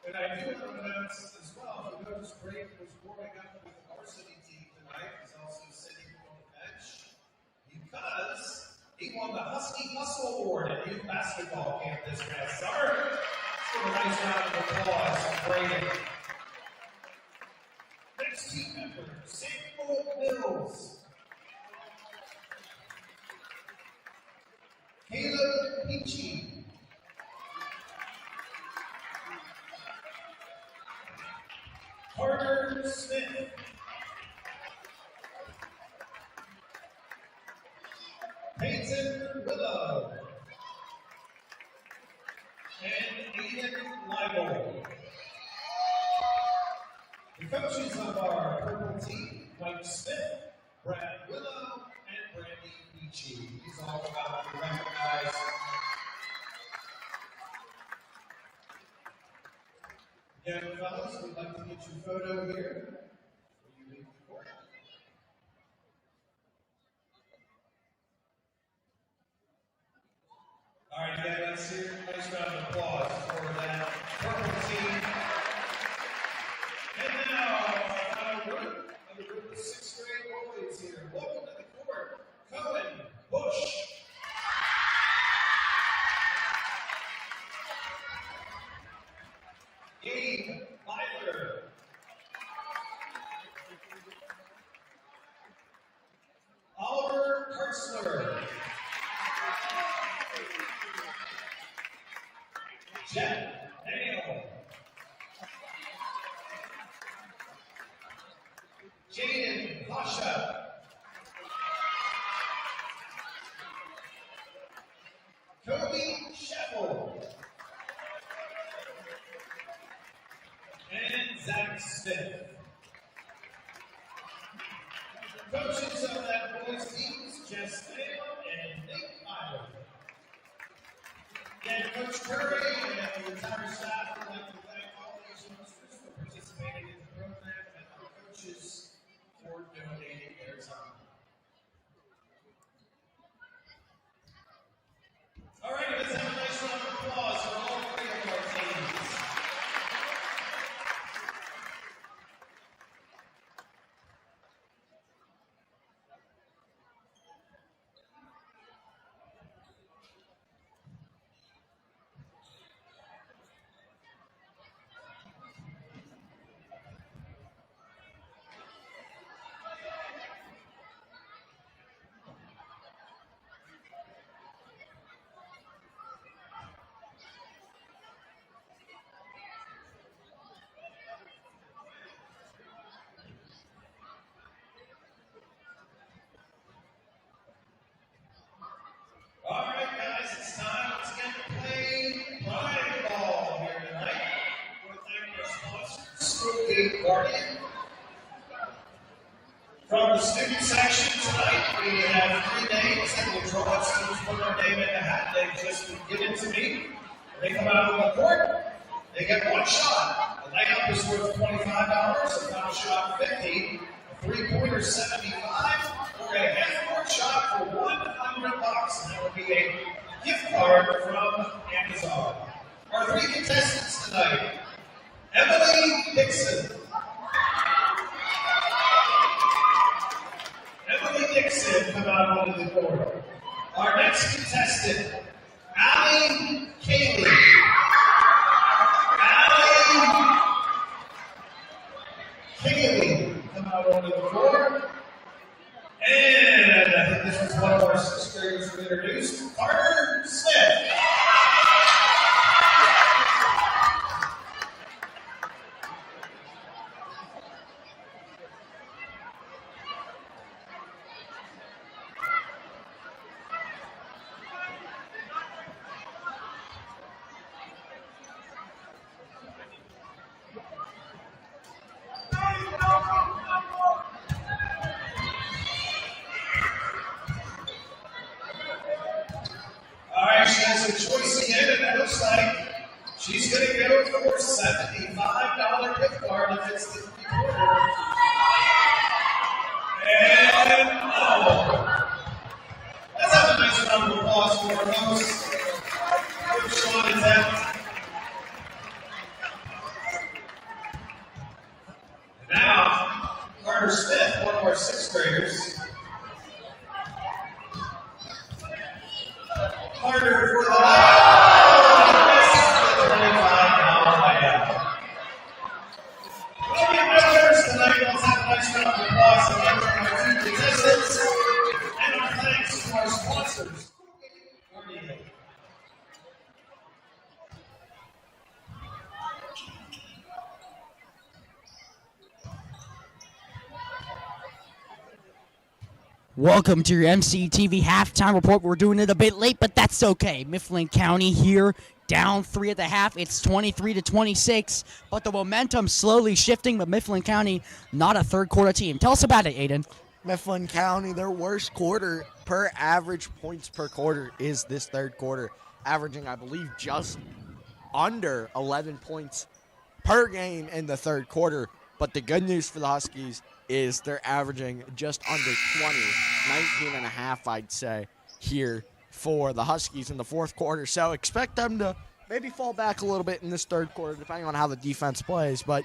S3: And I do want to announce as well, who knows Braden was warming up with the varsity team tonight. He's also sitting on the bench because he won the Husky Hustle Award at youth basketball camp this past summer. Let's give a nice round of applause for Braden. Next team member, Samuel Mills. Caleb Peachy. Carter Smith. Peyton Willow. And Aiden Leibel. The coaches of our purple team, Mike Smith, Brad Willow, and Brandy Peachy. These all about to recognize. Young fellas, we'd like to get your photo here before you leave the court. All right, again, let's hear a nice round of applause for that purple team. And now, our final group of the group of 6th grade boys here. Welcome to the court, Cohen Bush. Gabe Byler. Oliver Kurtzler. Jeff Dale. Jaden Pasha. Cody Sheffel. And Zach Smith. Coaches of that boys team is Jess Dale and Nick Myler. Again, Coach Curry and the entire staff would like to thank all these youngsters for participating in the program and our coaches for donating their time. All right, let's have a nice round of applause for all three of our teams. All right, guys, it's time once again to play Pride Ball here tonight. I want to thank our sponsors, Schoolgate Guardian. From the student section tonight, we have 3 names that will draw students put their name in the hat. They just give it to me. They come out on the court. They get one shot. The layup is worth $25, a foul shot $50, a three-pointer $75, or a half-court shot for $100. And that would be a gift card from Amazon. Our 3 contestants tonight: Emily Dixon. Emily Dixon, come out onto the court. Our next contestant, Allie Cayley. Allie Cayley, come out onto the court. And I think this was one of our 6th graders we introduced, Carter Smith. She has a choice again, and it looks like She's going to go for $75 gift card if it's the quarter. And let's have a nice round of applause for our host. Good shot attempt. Now, Carter Smith, one of our sixth graders. Carter for the $25 layup. Well, we have no winners tonight. Let's have a nice round of applause again for our two contestants. And our thanks to our sponsors.
S1: Welcome to your MCTV halftime report. We're doing it a bit late, but that's okay. Mifflin County here, down 3 at the half. It's 23-26, but the momentum's slowly shifting, but Mifflin County, not a third quarter team. Tell us about it, Aiden.
S2: Mifflin County, their worst quarter per average points per quarter is this third quarter, averaging, I believe, just under 11 points per game in the third quarter. But the good news for the Huskies is they're averaging just under 20, 19 and a half, I'd say, here for the Huskies in the fourth quarter. So expect them to maybe fall back a little bit in this third quarter, depending on how the defense plays. But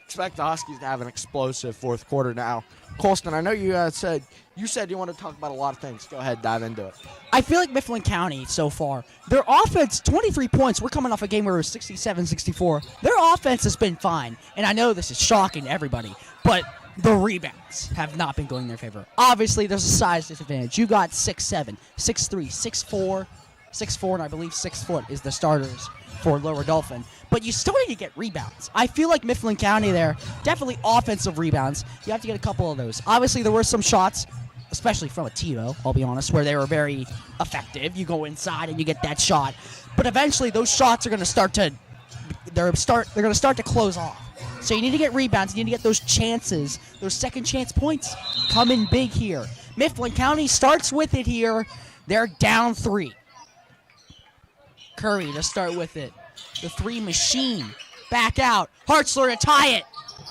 S2: expect the Huskies to have an explosive fourth quarter now. Colston, I know you said you want to talk about a lot of things. Go ahead, dive into it.
S1: I feel like Mifflin County so far, their offense, 23 points. We're coming off a game where it was 67-64. Their offense has been fine, and I know this is shocking to everybody, but the rebounds have not been going in their favor. Obviously, there's a size disadvantage. You got 6'7", 6'3", 6'4", 6'4", and I believe 6 foot is the starters for Lower Dauphin. But you still need to get rebounds. I feel like Mifflin County there, definitely offensive rebounds. You have to get a couple of those. Obviously, there were some shots, especially from a TiVo, I'll be honest, where they were very effective. You go inside and you get that shot. But eventually, those shots are going to start to close off. So you need to get rebounds. You need to get those chances, those second chance points coming big here. Mifflin County starts with it here. They're down 3. Curry to start with it. The 3 machine. Back out. Hartzler to tie it.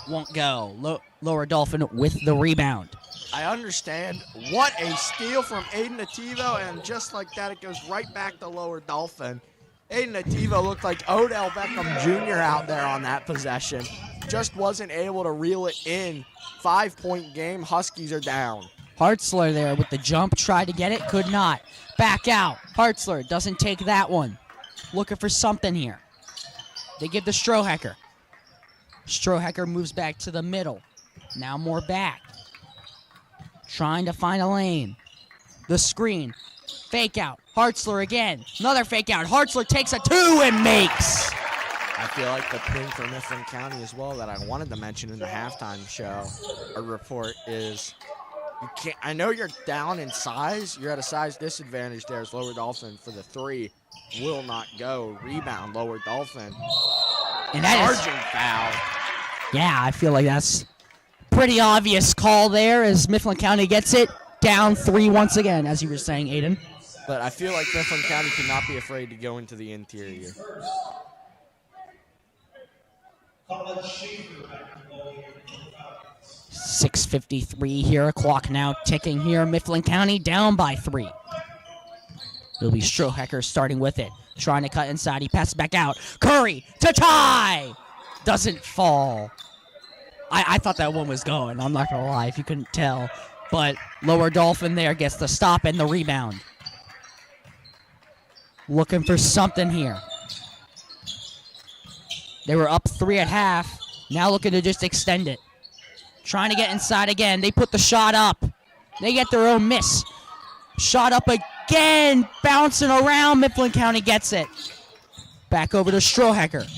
S1: Won't go. Lower Dauphin with the rebound.
S2: I understand. What a steal from Aiden Ativo, and just like that, it goes right back to Lower Dauphin. Aiden Ativo looked like Odell Beckham Jr. out there on that possession. Just wasn't able to reel it in. 5-point game. Huskies are down.
S1: Hartzler there with the jump. Tried to get it. Could not. Back out. Hartzler doesn't take that one. Looking for something here. They give the Strohacker. Strohacker moves back to the middle. Now more back. Trying to find a lane. The screen. Fake out. Hartzler again. Another fake out. Hartzler takes a 2 and makes.
S2: I feel like the thing for Mifflin County as well that I wanted to mention in the halftime show or report is you can't. I know you're down in size. You're at a size disadvantage there as Lower Dauphin for the 3 will not go. Rebound, Lower Dauphin.
S1: And that is
S2: charging foul.
S1: Yeah, I feel like that's pretty obvious call there as Mifflin County gets it. Down 3 once again, as you were saying, Aiden.
S2: But I feel like Mifflin County cannot be afraid to go into the interior.
S1: 6:53 here. Clock now ticking here. Mifflin County down by 3. It'll be Strohacker starting with it. Trying to cut inside. He passes back out. Curry to tie. Doesn't fall. I thought that one was going. I'm not going to lie if you couldn't tell. But Lower Dauphin there gets the stop and the rebound. Looking for something here. They were up 3 at half. Now looking to just extend it. Trying to get inside again. They put the shot up. They get their own miss. Shot up again. Bouncing around. Mifflin County gets it. Back over to Strohacker.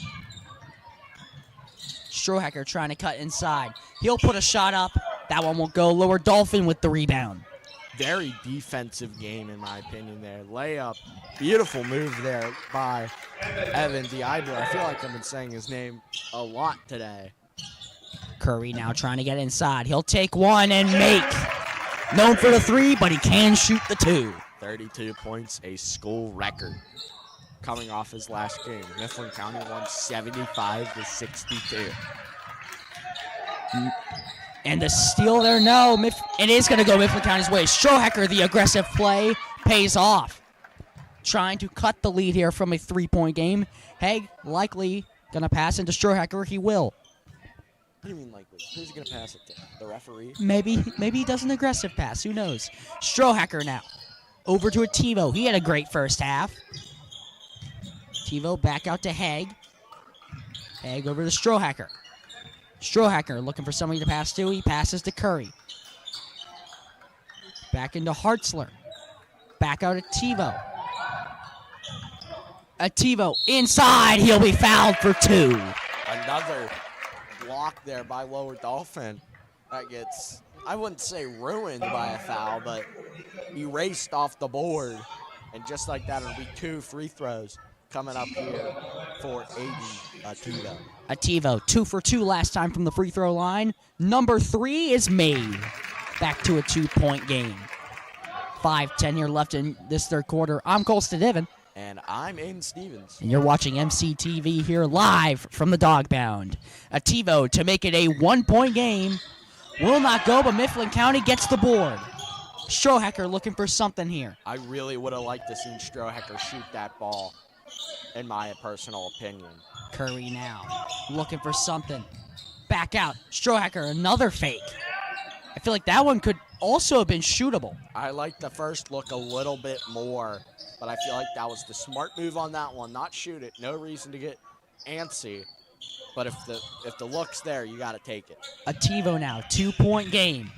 S1: Strohacker trying to cut inside. He'll put a shot up. That one won't go. Lower Dauphin with the rebound.
S2: Very defensive game, in my opinion, there. Layup. Beautiful move there by Evan Diablo. I feel like I've been saying his name a lot today.
S1: Curry now trying to get inside. He'll take one and make. Known for the 3, but he can shoot the 2.
S2: 32 points, a school record. coming off his last game. Mifflin County won 75-62.
S1: And the steal there, no. It is going to go Mifflin County's way. Strohacker, the aggressive play, pays off. Trying to cut the lead here from a 3-point game. Haig likely going to pass into Strohacker. He will.
S2: What do you mean likely? Who's going to pass it to? The referee?
S1: Maybe he does an aggressive pass. Who knows? Strohacker now. Over to a TiVo. He had a great first half. TiVo back out to Haig. Haig over to Strohacker. Strohacker looking for somebody to pass to. He passes to Curry. Back into Hartzler. Back out to TiVo. A TiVo inside. He'll be fouled for 2.
S2: Another block there by Lower Dauphin. That gets, I wouldn't say ruined by a foul, but erased off the board. And just like that, it'll be 2 free throws coming up here for Aiden TiVo.
S1: A TiVo, 2 for 2 last time from the free throw line. Number 3 is made. Back to a 2-point game. 5:10 here left in this third quarter. I'm Cole Stedivan.
S2: And I'm Aiden Stevens.
S1: And you're watching MCTV here live from the Dog Pound. A TiVo to make it a 1-point game. Will not go, but Mifflin County gets the board. Strohacker looking for something here.
S2: I really would have liked to see Strohacker shoot that ball, in my personal opinion.
S1: Curry now looking for something. Back out. Strohacker, another fake. I feel like that one could also have been shootable.
S2: I like the first look a little bit more, but I feel like that was the smart move on that one. Not shoot it. No reason to get antsy. But if the look's there, you got to take it.
S1: A TiVo now, 2-point game.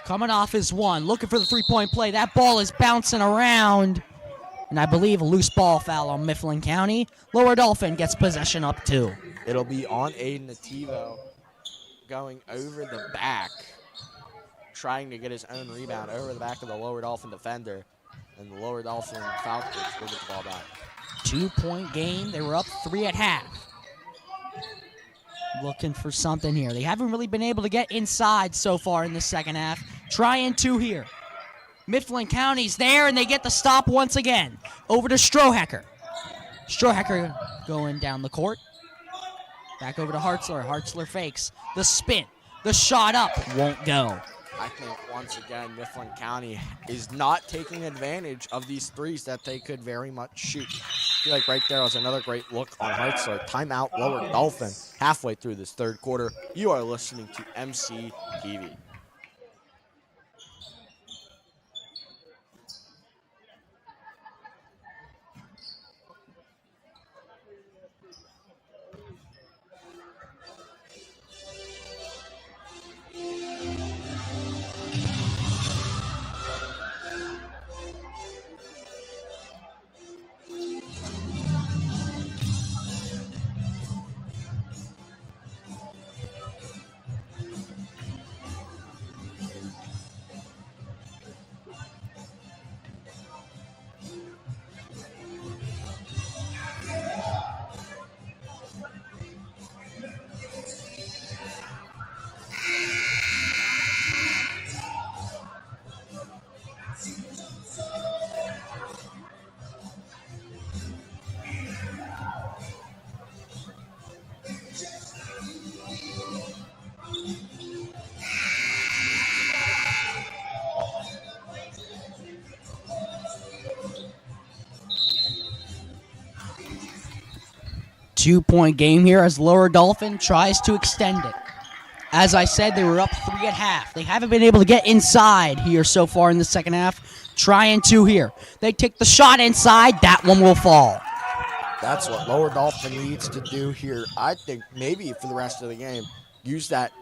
S1: Coming off his 1, looking for the 3-point play. That ball is bouncing around. And I believe a loose ball foul on Mifflin County. Lower Dauphin gets possession up 2.
S2: It'll be on Aiden TiVo going over the back, trying to get his own rebound over the back of the Lower Dauphin defender. And the Lower Dauphin Falcons will get the ball back.
S1: 2-point game. They were up 3 at half. Looking for something here. They haven't really been able to get inside so far in the second half. Trying 2 here. Mifflin County's there, and they get the stop once again. Over to Strohacker. Strohacker going down the court. Back over to Hartzler. Hartzler fakes. The spin. The shot up. Won't go.
S2: I think once again, Mifflin County is not taking advantage of these threes that they could very much shoot. I feel like right there was another great look on Hartzler. Timeout, Lower Dauphin. Halfway through this third quarter, you are listening to MCTV.
S1: Two-point game here as Lower Dauphin tries to extend it. As I said, they were up 3 at half. They haven't been able to get inside here so far in the second half. Trying 2 here. They take the shot inside. That one will fall.
S2: That's what Lower Dauphin needs to do here. I think maybe for the rest of the game, use that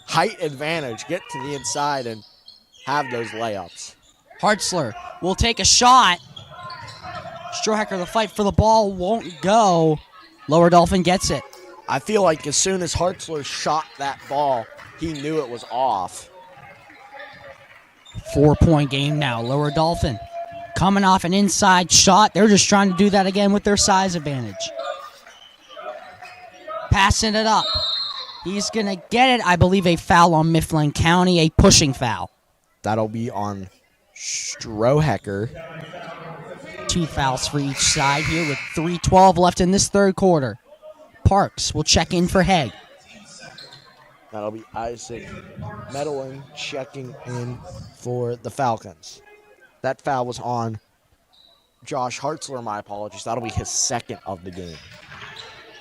S2: height advantage, get to the inside, and have those layups.
S1: Hartzler will take a shot. Strohacker, the fight for the ball won't go. Lower Dauphin gets it.
S2: I feel like as soon as Hartzler shot that ball, he knew it was off.
S1: 4-point game now. Lower Dauphin coming off an inside shot. They're just trying to do that again with their size advantage. Passing it up. He's going to get it. I believe a foul on Mifflin County, a pushing foul.
S2: That'll be on Strohacker.
S1: 2 fouls for each side here with 3:12 left in this third quarter. Parks will check in for Haig.
S2: That'll be Isaac Medellin checking in for the Falcons. That foul was on Josh Hartzler, my apologies. That'll be his second of the game.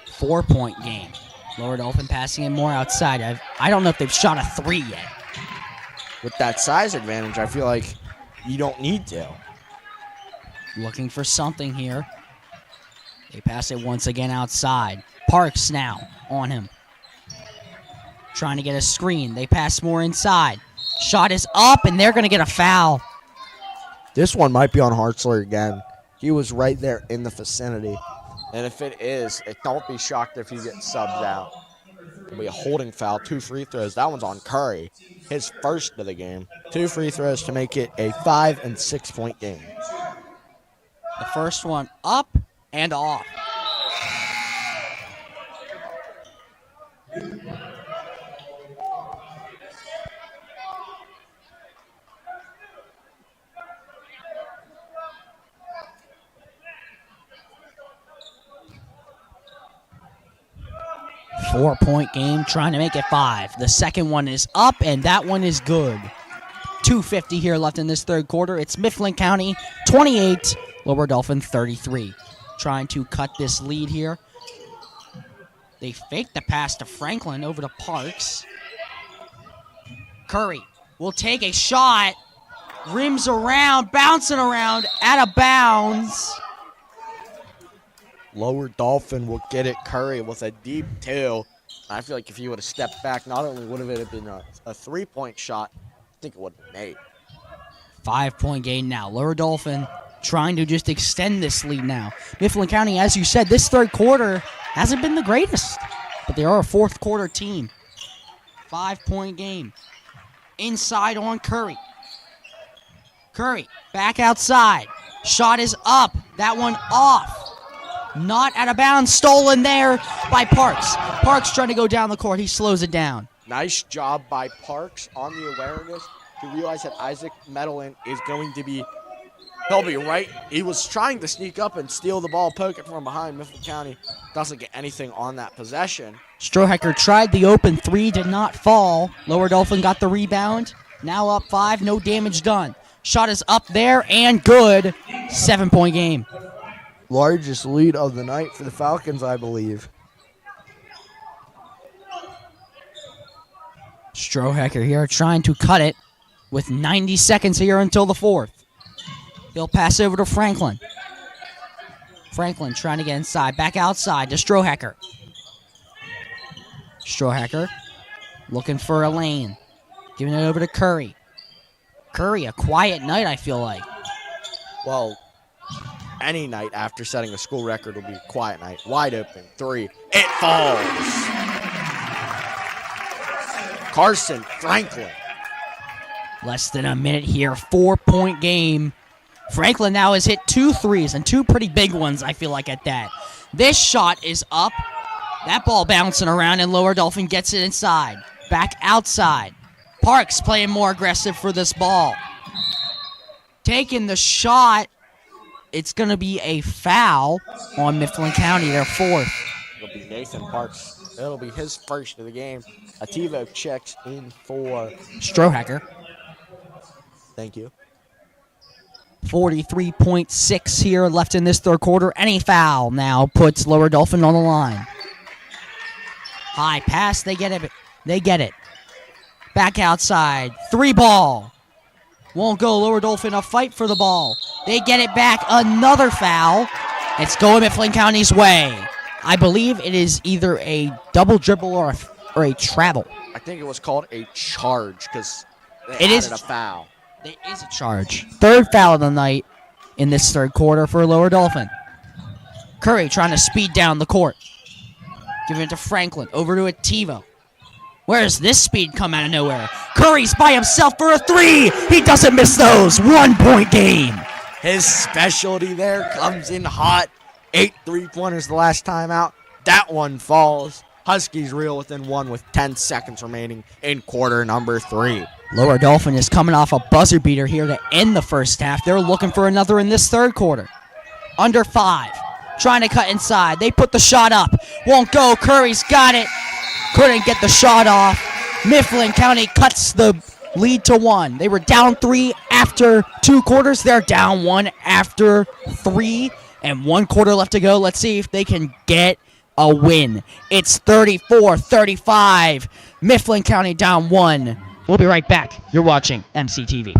S1: 4-point game. Lower Dauphin passing in more outside. I don't know if they've shot a 3 yet.
S2: With that size advantage, I feel like you don't need to.
S1: Looking for something here. They pass it once again outside. Parks now on him. Trying to get a screen. They pass more inside. Shot is up, and they're going to get a foul.
S2: This one might be on Hartzler again. He was right there in the vicinity. And if it is, don't be shocked if he gets subbed out. It'll be a holding foul, 2 free throws. That one's on Curry, his first of the game. 2 free throws to make it a 5- and 6-point game.
S1: The first one up and off. Four-point game, trying to make it 5. The second one is up, and that one is good. 2:50 here left in this third quarter. It's Mifflin County 28, Lower Dauphin 33. Trying to cut this lead here. They fake the pass to Franklin over to Parks. Curry will take a shot. Rims around, bouncing around, out of bounds.
S2: Lower Dauphin will get it. Curry with a deep 2. I feel like if he would have stepped back, not only would it have been a 3-point shot, I think it would have been 8.
S1: 5-point game now. Lower Dauphin trying to just extend this lead now. Mifflin County, as you said, this third quarter hasn't been the greatest, but they are a fourth quarter team. 5-point game. Inside on Curry. Curry back outside. Shot is up. That one off. Not out of bounds. Stolen there by Parks. Parks trying to go down the court. He slows it down.
S2: Nice job by Parks on the awareness to realize that Isaac Medellin is going to be, he'll be right. He was trying to sneak up and steal the ball, poke it from behind. Mifflin County doesn't get anything on that possession.
S1: Strohacker tried the open 3, did not fall. Lower Dauphin got the rebound. Now up 5, no damage done. Shot is up there and good. 7-point game.
S2: Largest lead of the night for the Falcons, I believe.
S1: Strohacker here trying to cut it with 90 seconds here until the 4th. He'll pass over to Franklin. Franklin trying to get inside. Back outside to Strohacker. Strohacker looking for a lane. Giving it over to Curry. Curry, a quiet night, I feel like.
S2: Well, any night after setting a school record will be a quiet night. Wide open 3. It falls. Carson Franklin.
S1: Less than a minute here. 4-point game. Franklin now has hit 2 threes and 2 pretty big ones, I feel like, at that. This shot is up. That ball bouncing around, and Lower Dauphin gets it inside. Back outside. Parks playing more aggressive for this ball. Taking the shot. It's going to be a foul on Mifflin County, their 4th.
S2: It'll be Nathan Parks. It'll be his first of the game. Ativo checks in for
S1: Strohacker.
S2: Thank you.
S1: 43.6 here left in this third quarter. Any foul now puts Lower Dauphin on the line. High pass. They get it. They get it. Back outside. 3 ball. Won't go. Lower Dauphin a fight for the ball. They get it back. Another foul. It's going Mifflin County's way. I believe it is either a double dribble or a travel.
S2: I think it was called a charge because
S1: It is
S2: a foul.
S1: There is a charge. 3rd foul of the night in this third quarter for Lower Dauphin. Curry trying to speed down the court. Giving it to Franklin. Over to Ativo. Where does this speed come out of nowhere? Curry's by himself for a 3. He doesn't miss those. 1-point game.
S2: His specialty there comes in hot. 8 3-pointers the last time out. That one falls. Huskies reel within 1 with 10 seconds remaining in quarter number 3.
S1: Lower Dauphin is coming off a buzzer beater here to end the first half. They're looking for another in this third quarter. Under 5. Trying to cut inside. They put the shot up. Won't go. Curry's got it. Couldn't get the shot off. Mifflin County cuts the lead to 1. They were down 3 after 2 quarters. They're down 1 after 3. And 1 quarter left to go. Let's see if they can get a win. It's 34-35. Mifflin County down 1. We'll be right back. You're watching MCTV.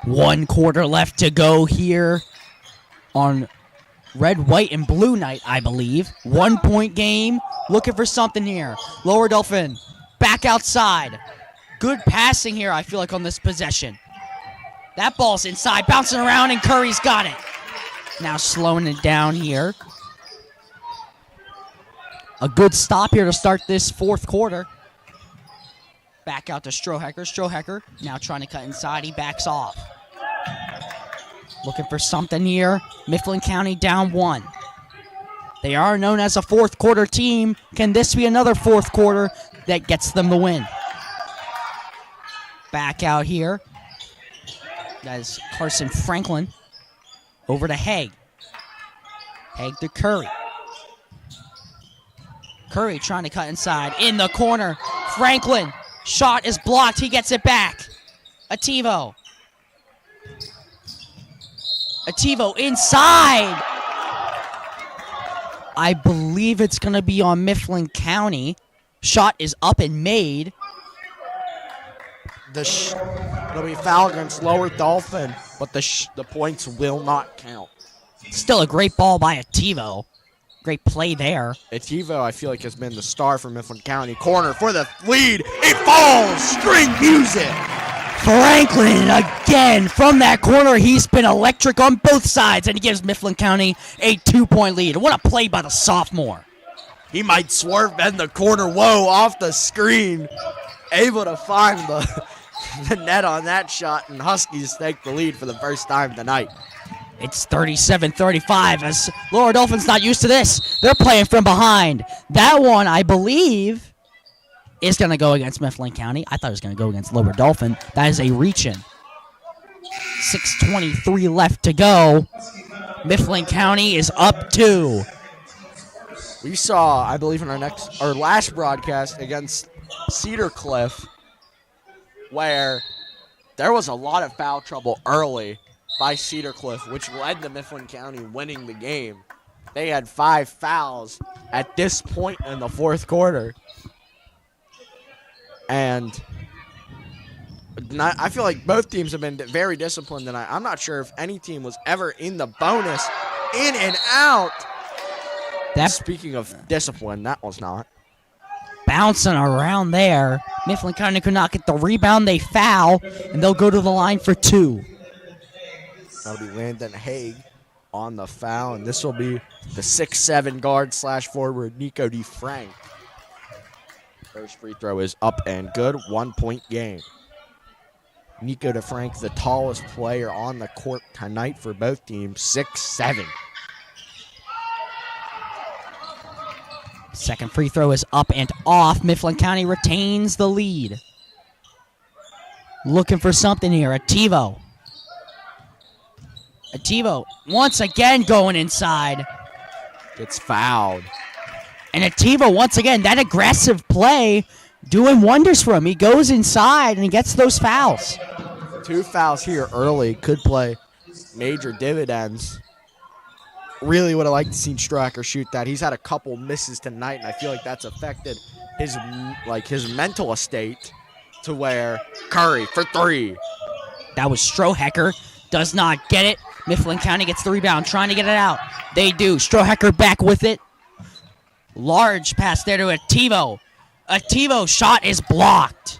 S1: One quarter left to go here on red, white, and blue night, I believe. 1 point game. Looking for something here. Lower Dauphin back outside. Good passing here, I feel like, on this possession. That ball's inside, bouncing around, and Curry's got it. Now slowing it down here. A good stop here to start this 4th quarter. Back out to Strohecker. Strohecker now trying to cut inside. He backs off. Looking for something here. Mifflin County down 1. They are known as a 4th quarter team. Can this be another 4th quarter that gets them the win? Back out here. That is Carson Franklin. Over to Haig. Haig to Curry. Curry trying to cut inside. In the corner. Franklin. Shot is blocked. He gets it back. Ativo. Ativo inside. I believe it's going to be on Mifflin County. Shot is up and made.
S2: It'll be foul against Lower Dauphin, but the points will not count.
S1: Still a great ball by Ativo. Great play there.
S2: Ativo, I feel like, has been the star for Mifflin County. Corner for the lead. It falls. String music.
S1: Franklin again from that corner. He's been electric on both sides, and he gives Mifflin County a 2-point lead. What a play by the sophomore.
S2: He might swerve bend the corner. Whoa, off the screen. Able to find the net on that shot, and Huskies take the lead for the first time tonight.
S1: It's 37-35 as Lower Dauphin's not used to this. They're playing from behind. That one, I believe, is going to go against Mifflin County. I thought it was going to go against Lower Dauphin. That is a reach-in. 6:23 left to go. Mifflin County is up 2.
S2: We saw, I believe, in our last broadcast against Cedar Cliff, where there was a lot of foul trouble early by Cedar Cliff, which led to Mifflin County winning the game. They had 5 fouls at this point in the 4th quarter. And I feel like both teams have been very disciplined tonight. I'm not sure if any team was ever in the bonus. In and out. Speaking of discipline, that was not.
S1: Bouncing around there. Mifflin County could not get the rebound. They foul, and they'll go to the line for 2.
S2: That'll be Landon Haig on the foul, and this will be the 6'7" guard / forward, Nico DeFrank. First free throw is up and good. 1-point game. Nico DeFrank, the tallest player on the court tonight for both teams, 6'7".
S1: Second free throw is up and off. Mifflin County retains the lead. Looking for something here. Ativo. Ativo once again going inside.
S2: Gets fouled.
S1: And Ativo, once again, that aggressive play doing wonders for him. He goes inside and he gets those fouls.
S2: 2 fouls here early could play major dividends. Really would have liked to see Strohacker shoot that. He's had a couple misses tonight, and I feel like that's affected his mental state to where Curry for 3.
S1: That was Strohacker. Does not get it. Mifflin County gets the rebound, trying to get it out. They do. Strohacker back with it. Large pass there to Ativo. Ativo shot is blocked.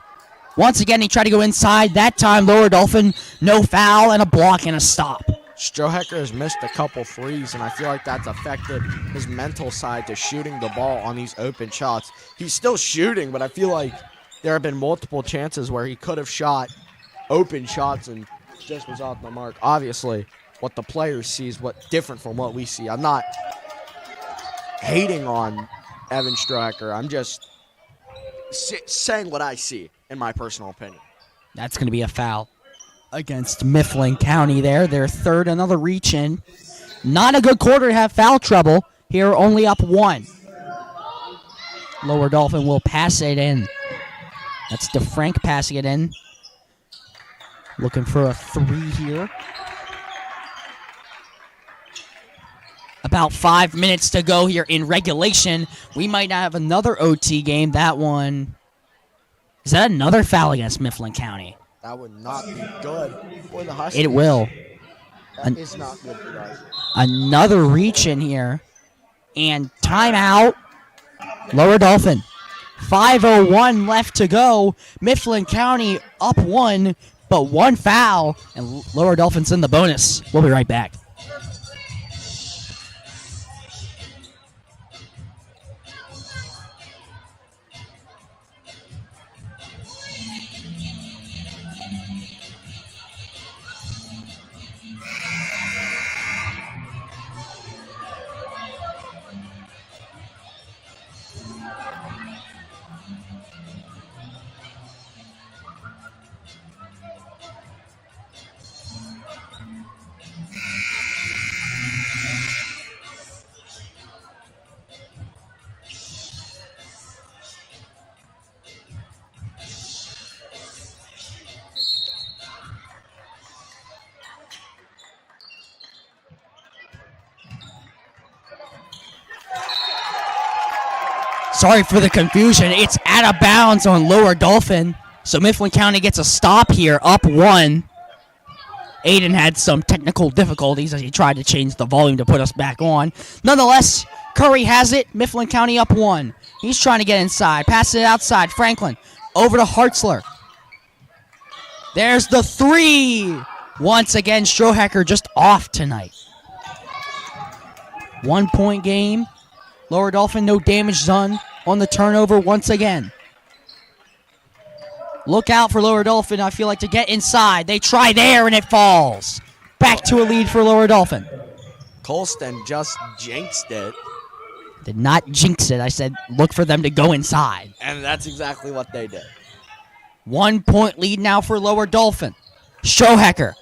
S1: Once again, he tried to go inside. That time, Lower Dauphin, no foul and a block and a stop.
S2: Strohacker has missed a couple threes, and I feel like that's affected his mental side to shooting the ball on these open shots. He's still shooting, but I feel like there have been multiple chances where he could have shot open shots and just was off the mark. Obviously, what the players see is different from what we see. I'm not hating on Evan Strohacker. I'm just saying what I see, in my personal opinion.
S1: That's going to be a foul against Mifflin County there. Their third, another reach in. Not a good quarter to have foul trouble. Here, only up 1. Lower Dauphin will pass it in. That's DeFrank passing it in. Looking for a 3 here. About 5 minutes to go here in regulation. We might have another OT game. That one. Is that another foul against Mifflin County?
S2: That would not be good for the Huskies.
S1: It will.
S2: That is not good for the Huskies.
S1: Another reach in here. And timeout. Lower Dauphin. 5:01 left to go. Mifflin County up 1, but 1 foul. And Lower Dauphin's in the bonus. We'll be right back. Sorry for the confusion. It's out of bounds on Lower Dauphin. So Mifflin County gets a stop here, up 1. Aiden had some technical difficulties as he tried to change the volume to put us back on. Nonetheless, Curry has it. Mifflin County up 1. He's trying to get inside. Passes it outside. Franklin over to Hartzler. There's the 3. Once again, Strohacker just off tonight. 1-point game. Lower Dauphin, no damage done on the turnover once again. Look out for Lower Dauphin, I feel like, to get inside. They try there, and it falls. Back to a lead for Lower Dauphin.
S2: Colston just jinxed it.
S1: Did not jinx it. I said look for them to go inside.
S2: And that's exactly what they did.
S1: 1-point lead now for Lower Dauphin. Strohacker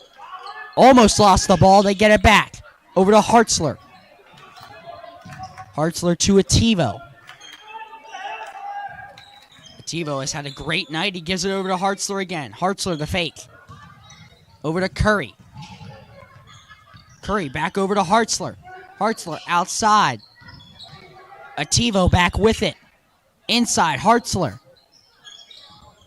S1: almost lost the ball. They get it back. Over to Hartzler. Hartzler to Ativo. Ativo has had a great night. He gives it over to Hartzler again. Hartzler, the fake. Over to Curry. Curry back over to Hartzler. Hartzler outside. Ativo back with it. Inside, Hartzler.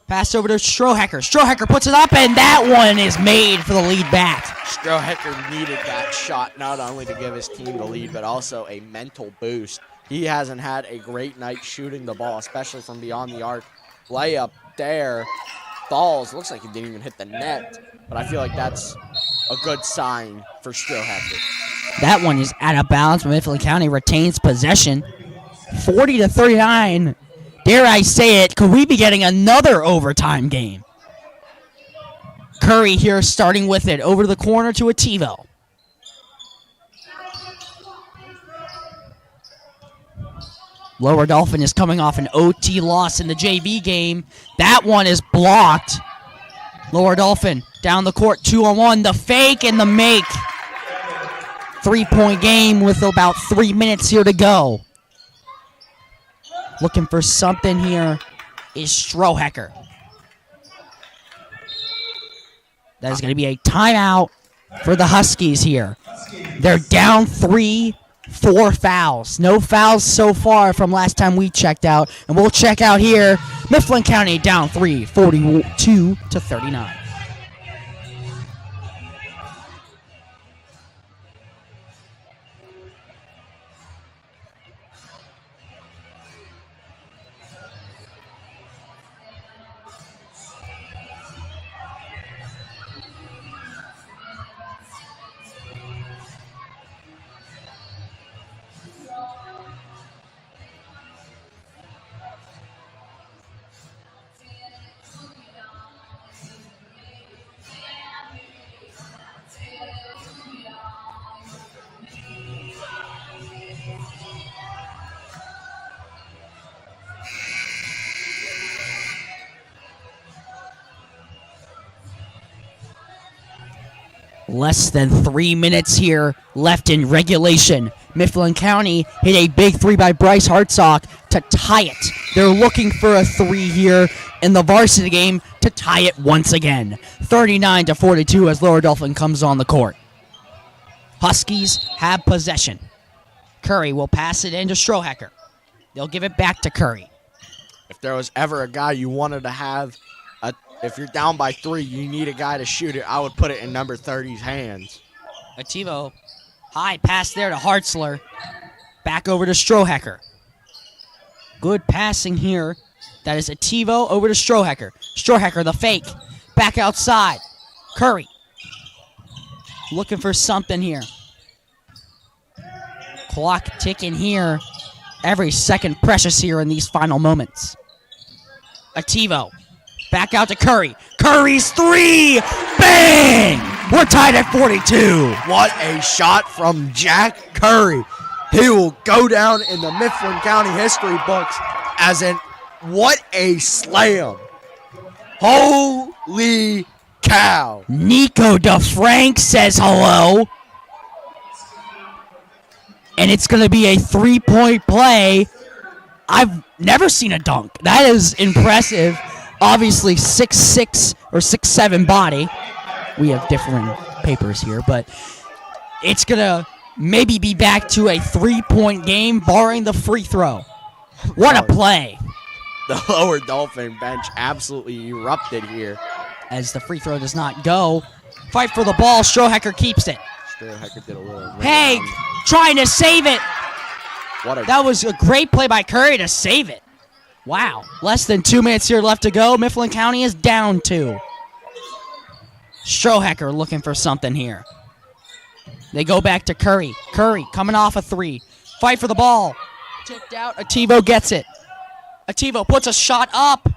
S1: Pass over to Strohacker. Strohacker puts it up, and that one is made for the lead back.
S2: Strohacker needed that shot not only to give his team the lead, but also a mental boost. He hasn't had a great night shooting the ball, especially from beyond the arc. Layup there. Falls. Looks like he didn't even hit the net, but I feel like that's a good sign for Strohacker.
S1: That one is out of bounds, but Mifflin County retains possession. 40-39. Dare I say it, could we be getting another overtime game? Curry here starting with it. Over to the corner to Ativo. Lower Dauphin is coming off an OT loss in the JV game. That one is blocked. Lower Dauphin down the court, 2-on-1. The fake and the make. 3-point game with about 3 minutes here to go. Looking for something here is Strohecker. That is going to be a timeout for the Huskies here. They're down 3, 4 fouls. No fouls so far from last time we checked out. And we'll check out here. Mifflin County down 3, 42 to 39. Less than 3 minutes here left in regulation. Mifflin County hit a big 3 by Bryce Hartsock to tie it. They're looking for a 3 here in the varsity game to tie it once again. 39 to 42 as Lower Dauphin comes on the court. Huskies have possession. Curry will pass it into Strohecker. They'll give it back to Curry.
S2: If there was ever a guy you wanted to have, if you're down by 3, you need a guy to shoot it, I would put it in number 30's hands.
S1: Ativo, high pass there to Hartzler. Back over to Strohecker. Good passing here. That is Ativo over to Strohecker. Strohecker, the fake. Back outside. Curry. Looking for something here. Clock ticking here. Every second precious here in these final moments. Ativo. Back out to Curry. Curry's 3! Bang! We're tied at 42.
S2: What a shot from Jack Curry. He will go down in the Mifflin County history books as what a slam. Holy cow.
S1: Nico DeFrank says hello. And it's going to be a 3-point play. I've never seen a dunk. That is impressive. Obviously 6'6" or 6'7" body. We have different papers here, but it's going to maybe be back to a 3-point game, barring the free throw. What a play.
S2: The Lower Dauphin bench absolutely erupted here.
S1: As the free throw does not go. Fight for the ball. Strohecker keeps it.
S2: Strohecker did a little
S1: Haig trying to save it. That was a great play by Curry to save it. Wow. Less than 2 minutes here left to go. Mifflin County is down 2. Strohecker looking for something here. They go back to Curry. Curry coming off a 3. Fight for the ball. Tipped out. Ativo gets it. Ativo puts a shot up.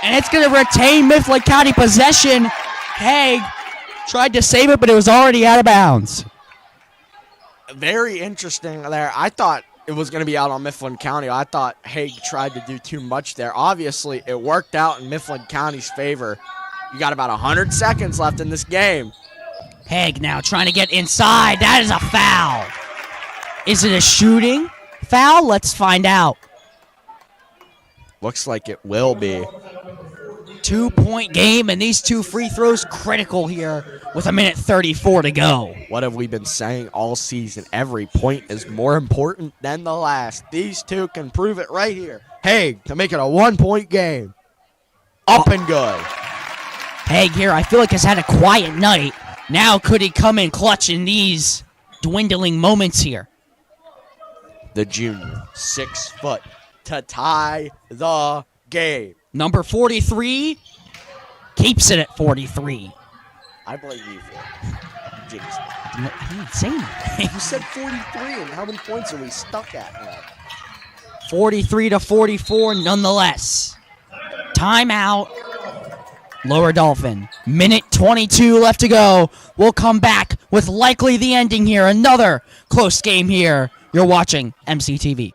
S1: And it's going to retain Mifflin County possession. Haig tried to save it, but it was already out of bounds.
S2: Very interesting there. I thought it was going to be out on Mifflin County. I thought Haig tried to do too much there. Obviously, it worked out in Mifflin County's favor. You got about 100 seconds left in this game.
S1: Haig now trying to get inside. That is a foul. Is it a shooting foul? Let's find out.
S2: Looks like it will be.
S1: 2-point game, and these 2 free throws critical here with 1:34 to go.
S2: What have we been saying all season? Every point is more important than the last. These 2 can prove it right here. Haig to make it a 1-point game. Up and good.
S1: Haig here, I feel like has had a quiet night. Now could he come in clutch in these dwindling moments here?
S2: The junior, 6 foot to tie the game.
S1: Number 43 keeps it at 43.
S2: I believe you for it. Jinxed it.
S1: I didn't say anything.
S2: You said 43, and how many points are we stuck at now?
S1: 43 to 44 nonetheless. Timeout. Lower Dauphin. 1:22 left to go. We'll come back with likely the ending here. Another close game here. You're watching MCTV.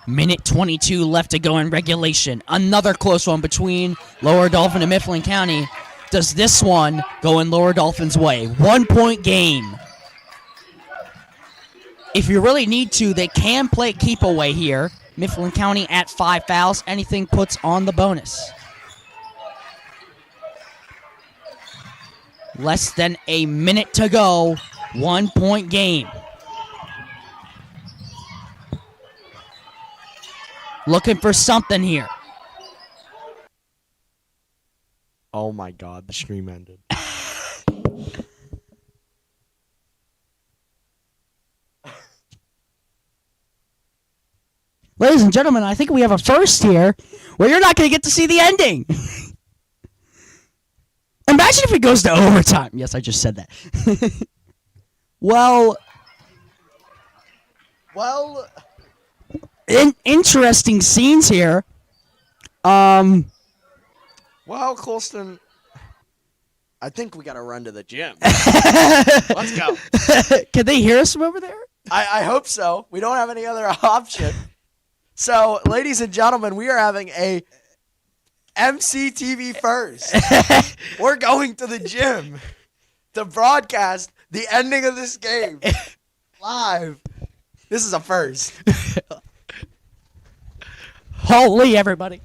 S1: Minute 22 left to go in regulation. Another close one between Lower Dauphin and Mifflin County. Does this one go in Lower Dauphin's way? 1 point game. If you really need to, they can play keep away here. Mifflin County at 5 fouls. Anything puts on the bonus. Less than a minute to go. 1 point game. Looking for something here.
S2: Oh my God, the stream ended.
S1: Ladies and gentlemen, I think we have a first here where you're not going to get to see the ending. Imagine if it goes to overtime. Yes, I just said that. Well, interesting scenes here.
S2: Well, Colston, I think we got to run to the gym. Let's go.
S1: Can they hear us from over there?
S2: I hope so. We don't have any other option. So, ladies and gentlemen, we are having a MCTV first. We're going to the gym to broadcast the ending of this game live. This is a first.
S1: Holy, everybody.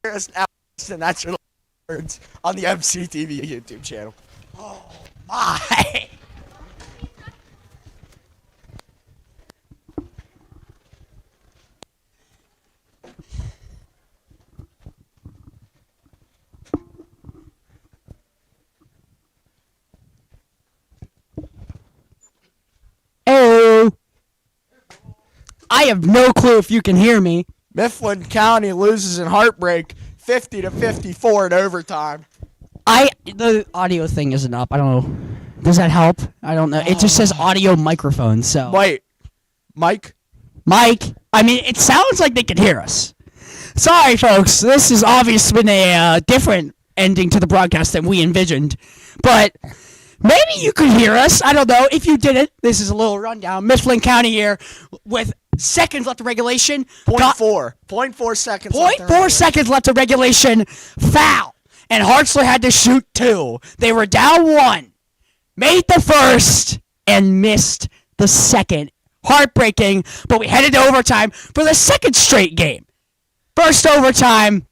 S2: hear us now, and that's your words on the MCTV YouTube channel.
S1: My. Oh. I have no clue if you can hear me.
S2: Mifflin County loses in heartbreak 50-54 in overtime.
S1: The audio thing isn't up. I don't know. Does that help? I don't know. It just says audio microphone, so.
S2: Wait, Mike?
S1: Mike, I mean, it sounds like they can hear us. Sorry, folks. This has obviously been a different ending to the broadcast than we envisioned. But maybe you could hear us. I don't know. If you didn't, this is a little rundown. Mifflin County here with seconds left of regulation.
S2: 0.4 seconds left.
S1: 0.4 seconds left of regulation. Foul. And Hartzler had to shoot 2. They were down 1. Made the first and missed the second. Heartbreaking, but we headed to overtime for the second straight game. First overtime,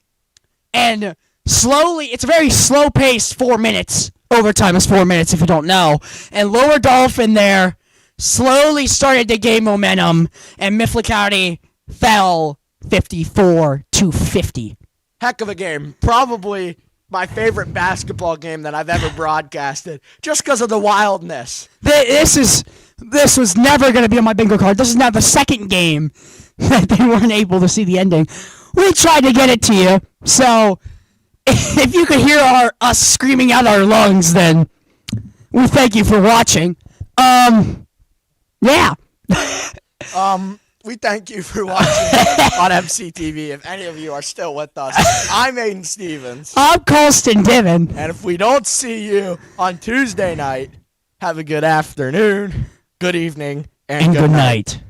S1: and slowly, it's a very slow-paced 4 minutes. Overtime is 4 minutes if you don't know. And Lower Dauphin there slowly started to gain momentum, and Mifflin County fell 54-50.
S2: Heck of a game. Probably my favorite basketball game that I've ever broadcasted, just because of the wildness.
S1: This was never going to be on my bingo card. This is now the second game that they weren't able to see the ending. We tried to get it to you, so if you could hear us screaming out our lungs, then we thank you for watching. Yeah.
S2: We thank you for watching on MCTV. If any of you are still with us, I'm Aiden Stevens.
S1: I'm Colston Divin.
S2: And if we don't see you on Tuesday night, have a good afternoon, good evening, and
S1: good night.